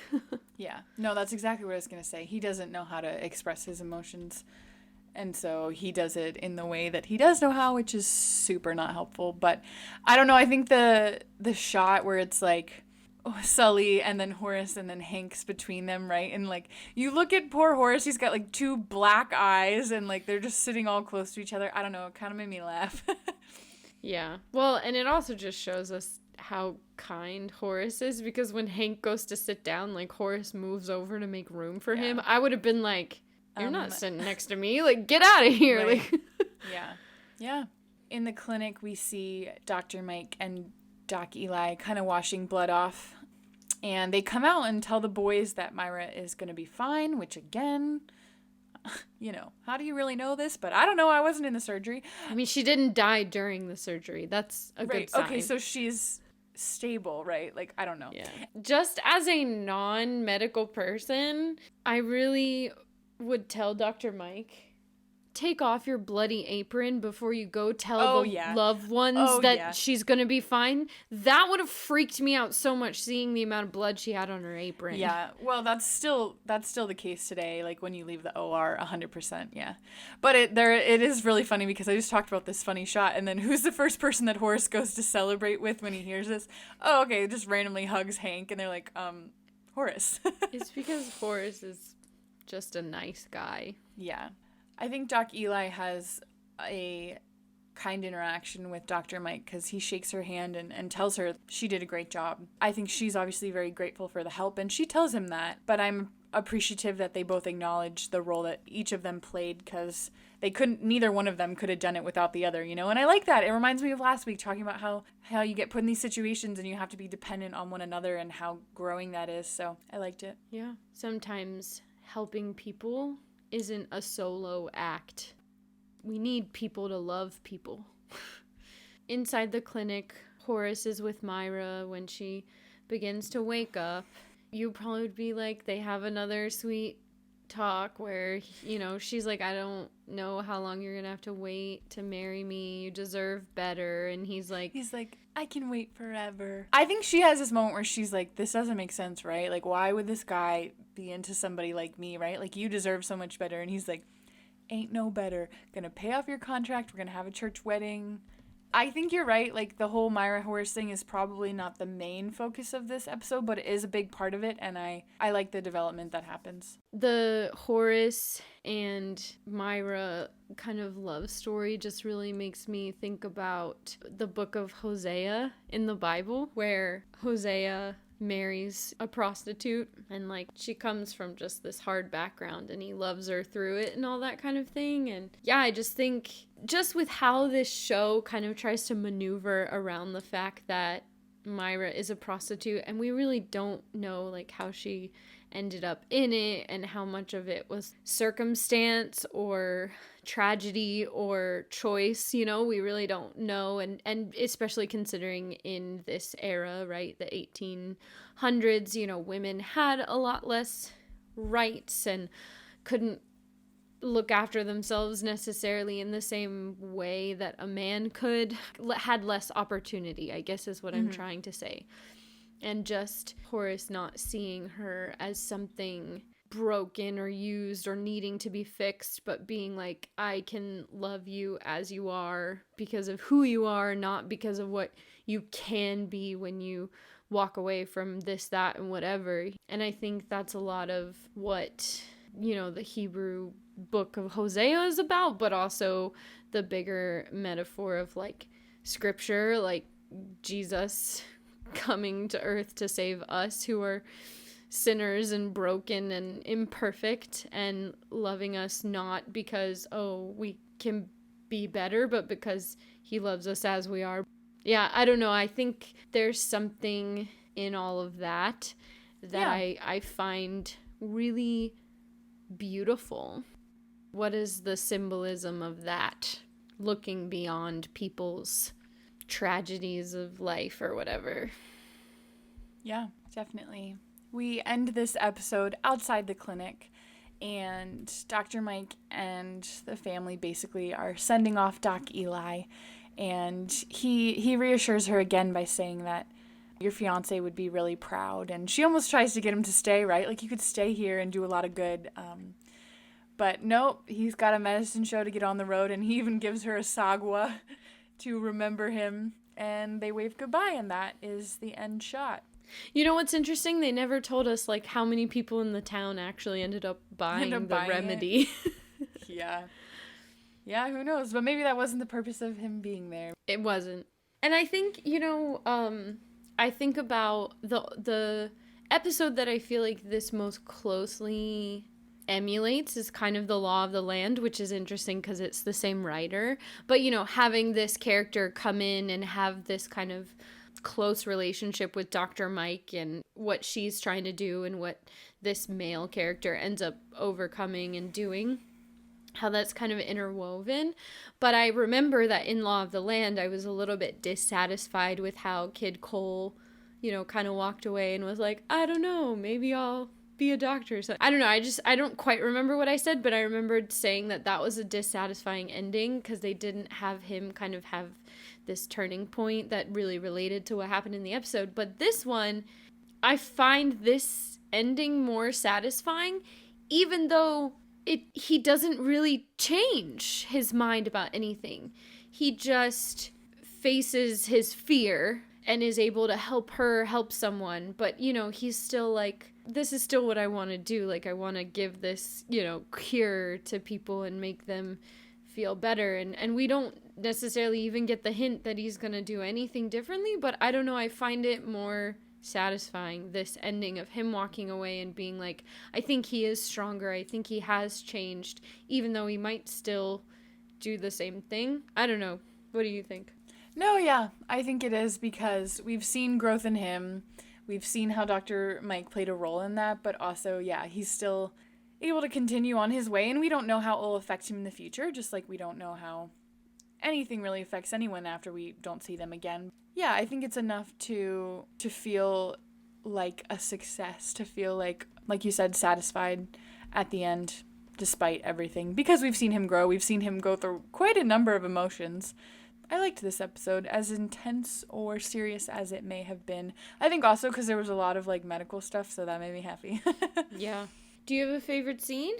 Yeah. No, that's exactly what I was going to say. He doesn't know how to express his emotions. And so he does it in the way that he does know how, which is super not helpful. But I don't know. I think the shot where it's like Sully and then Horace and then Hank's between them, right? And like you look at poor Horace, he's got like 2 black eyes and like they're just sitting all close to each other. I don't know. It kind of made me laugh. Yeah. Well, and it also just shows us how kind Horace is, because when Hank goes to sit down, like Horace moves over to make room for him. I would have been like, you're not sitting next to me. Like, get out of here. Right. Like, yeah. Yeah. In the clinic, we see Dr. Mike and Doc Eli kind of washing blood off. And they come out and tell the boys that Myra is going to be fine, which again, you know, how do you really know this? But I don't know. I wasn't in the surgery. I mean, she didn't die during the surgery. That's a good sign. Okay, so she's stable, right? Like, I don't know. Yeah. Just as a non-medical person, I really would tell Dr. Mike, take off your bloody apron before you go tell loved ones that she's gonna be fine. That would have freaked me out so much, seeing the amount of blood she had on her apron. Yeah, well, that's still the case today. Like when you leave the OR, 100%. Yeah, but it is really funny because I just talked about this funny shot, and then who's the first person that Horace goes to celebrate with when he hears this? Oh, okay, just randomly hugs Hank, and they're like, Horace. It's because Horace is just a nice guy. Yeah. I think Doc Eli has a kind interaction with Dr. Mike because he shakes her hand and tells her she did a great job. I think she's obviously very grateful for the help, and she tells him that, but I'm appreciative that they both acknowledge the role that each of them played, because neither one of them could have done it without the other, you know? And I like that. It reminds me of last week talking about how you get put in these situations and you have to be dependent on one another and how growing that is. So I liked it. Yeah. Sometimes helping people isn't a solo act. We need people to love people. Inside the clinic, Horace is with Myra when she begins to wake up. You probably would be like, they have another sweet talk where, you know, she's like, I don't know how long you're gonna have to wait to marry me. You deserve better. And he's like, I can wait forever. I think she has this moment where she's like, this doesn't make sense, right? Like, why would this guy be into somebody like me, right? Like, you deserve so much better. And he's like, ain't no better. Gonna pay off your contract. We're gonna have a church wedding. I think you're right. Like, the whole Myra Horace thing is probably not the main focus of this episode, but it is a big part of it, and I like the development that happens. The Horace and Myra kind of love story just really makes me think about the book of Hosea in the Bible, where Hosea marries a prostitute, and like she comes from just this hard background and he loves her through it and all that kind of thing. And yeah, I just think just with how this show kind of tries to maneuver around the fact that Myra is a prostitute, and we really don't know like how she ended up in it and how much of it was circumstance or tragedy or choice, you know, we really don't know. And especially considering in this era, right, the 1800s, you know, women had a lot less rights and couldn't look after themselves necessarily in the same way that a man could, had less opportunity, I guess is what I'm trying to say. And just Horace not seeing her as something broken or used or needing to be fixed, but being like, I can love you as you are because of who you are, not because of what you can be when you walk away from this, that, and whatever. And I think that's a lot of what, you know, the Hebrew book of Hosea is about, but also the bigger metaphor of like scripture, like Jesus coming to earth to save us who are sinners and broken and imperfect, and loving us not because, oh, we can be better, but because he loves us as we are. Yeah, I don't know. I think there's something in all of that I find really beautiful. What is the symbolism of that? Looking beyond people's tragedies of life or whatever. Yeah, definitely. We end this episode outside the clinic, and Dr. Mike and the family basically are sending off Doc Eli, And he reassures her again by saying that your fiance would be really proud. And she almost tries to get him to stay, right? Like, you could stay here and do a lot of good. But nope, he's got a medicine show to get on the road, and he even gives her a sagwa to remember him. And they wave goodbye, and that is the end shot. You know what's interesting? They never told us, like, how many people in the town actually ended up buying the remedy. Yeah. Yeah, who knows? But maybe that wasn't the purpose of him being there. It wasn't. And I think, I think about the episode that I feel like this most closely emulates is kind of The Law of the Land, which is interesting because it's the same writer. But, having this character come in and have this kind of close relationship with Dr. Mike and what she's trying to do and what this male character ends up overcoming and doing, how that's kind of interwoven. But I remember that in Law of the Land, I was a little bit dissatisfied with how Kid Cole, kind of walked away and was like, I don't know, maybe I'll be a doctor. So I don't know. I don't quite remember what I said, but I remembered saying that was a dissatisfying ending because they didn't have him kind of have this turning point that really related to what happened in the episode. But this one, I find this ending more satisfying, even though he doesn't really change his mind about anything. He just faces his fear and is able to help someone. But, he's still like, this is still what I want to do. Like, I want to give this, cure to people and make them feel better. And we don't necessarily even get the hint that he's going to do anything differently. But I don't know. I find it more satisfying, this ending of him walking away and being like, I think he is stronger. I think he has changed, even though he might still do the same thing. I don't know. What do you think? No, yeah, I think it is because we've seen growth in him. We've seen how Dr. Mike played a role in that, but also, yeah, he's still able to continue on his way, and we don't know how it will affect him in the future, just like we don't know how anything really affects anyone after we don't see them again. Yeah, I think it's enough to feel like a success, to feel like you said, satisfied at the end, despite everything, because we've seen him grow. We've seen him go through quite a number of emotions. I liked this episode, as intense or serious as it may have been. I think also because there was a lot of, medical stuff, so that made me happy. Yeah. Do you have a favorite scene?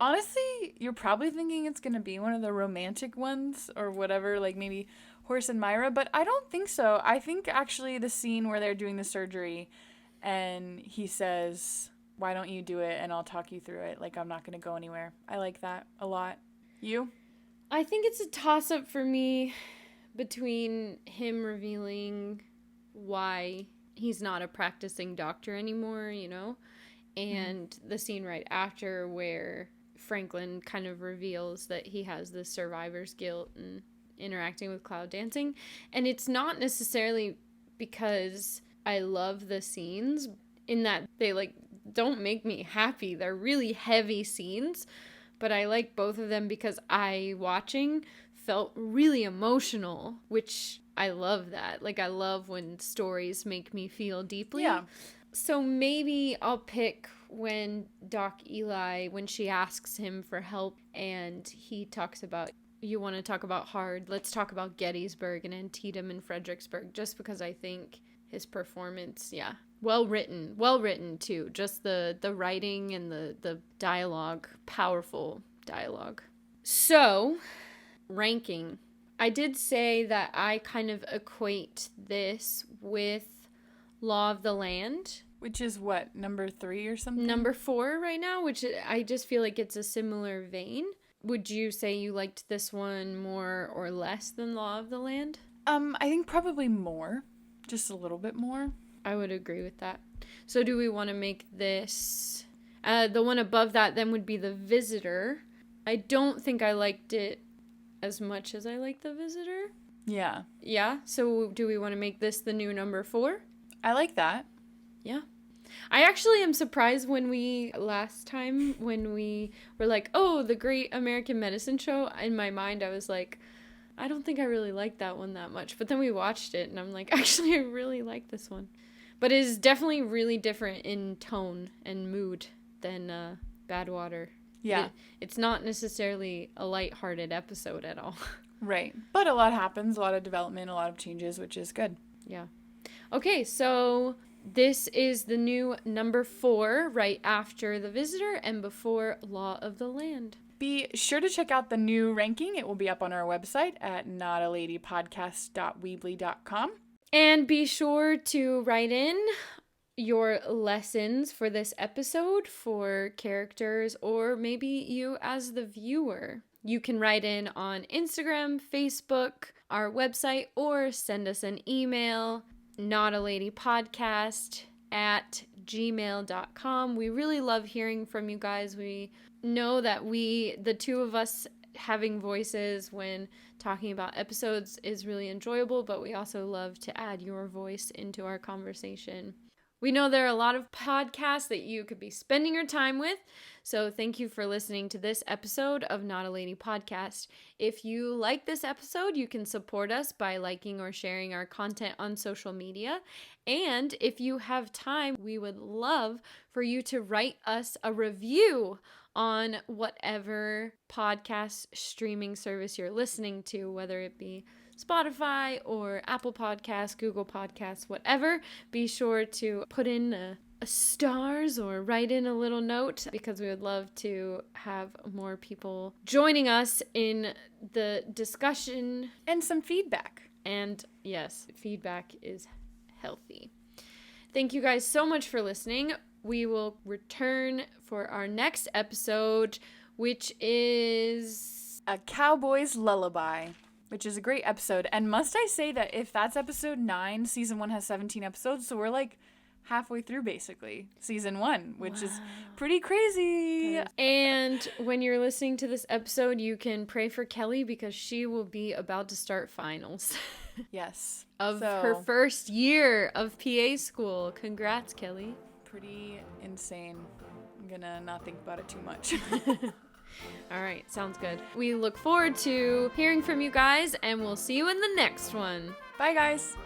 Honestly, you're probably thinking it's going to be one of the romantic ones or whatever, like maybe Horse and Myra, but I don't think so. I think actually the scene where they're doing the surgery and he says, why don't you do it and I'll talk you through it. Like, I'm not going to go anywhere. I like that a lot. You? I think it's a toss-up for me between him revealing why he's not a practicing doctor anymore, and the scene right after where Franklin kind of reveals that he has the survivor's guilt and interacting with cloud dancing. And it's not necessarily because I love the scenes in that they, don't make me happy. They're really heavy scenes. But I like both of them because I, watching, felt really emotional, which I love that. Like, I love when stories make me feel deeply. Yeah. So maybe I'll pick when Doc Eli, when she asks him for help and he talks about, you want to talk about hard, let's talk about Gettysburg and Antietam and Fredericksburg, just because I think his performance, yeah. Well written too. Just the writing and the dialogue, powerful dialogue. So, ranking. I did say that I kind of equate this with Law of the Land. Which is what, number 3 or something? Number 4 right now, which I just feel like it's a similar vein. Would you say you liked this one more or less than Law of the Land? I think probably more. Just a little bit more. I would agree with that. So do we want to make this... the one above that then would be The Visitor. I don't think I liked it as much as I liked The Visitor. Yeah. Yeah? So do we want to make this the new number 4? I like that. Yeah. I actually am surprised last time when we were like, oh, the Great American Medicine Show, in my mind I was like, I don't think I really like that one that much. But then we watched it and I'm like, actually I really like this one. But it is definitely really different in tone and mood than Badwater. Yeah. It's not necessarily a lighthearted episode at all. Right. But a lot happens, a lot of development, a lot of changes, which is good. Yeah. Okay, so this is the new number 4, right after The Visitor and before Law of the Land. Be sure to check out the new ranking. It will be up on our website at notaladypodcast.weebly.com. And be sure to write in your lessons for this episode for characters or maybe you as the viewer. You can write in on Instagram, Facebook, our website, or send us an email, notaladypodcast@gmail.com. We really love hearing from you guys. We know that the two of us having voices when talking about episodes is really enjoyable, but we also love to add your voice into our conversation. We know there are a lot of podcasts that you could be spending your time with, so thank you for listening to this episode of Not a Lady Podcast. If you like this episode, you can support us by liking or sharing our content on social media. And if you have time, we would love for you to write us a review on whatever podcast streaming service you're listening to, whether it be Spotify or Apple Podcasts, Google Podcasts, whatever. Be sure to put in a stars or write in a little note because we would love to have more people joining us in the discussion. And some feedback. And yes, feedback is healthy. Thank you guys so much for listening. We will return for our next episode, which is A Cowboy's Lullaby, which is a great episode. And must I say that if that's episode 9, season 1 has 17 episodes, so we're like halfway through basically season 1, which is pretty crazy. And when you're listening to this episode, you can pray for Kelly because she will be about to start finals. Yes. Of her first year of PA school. Congrats, Kelly. Pretty insane. I'm gonna not think about it too much. All right, sounds good. We look forward to hearing from you guys, and we'll see you in the next one. Bye, guys.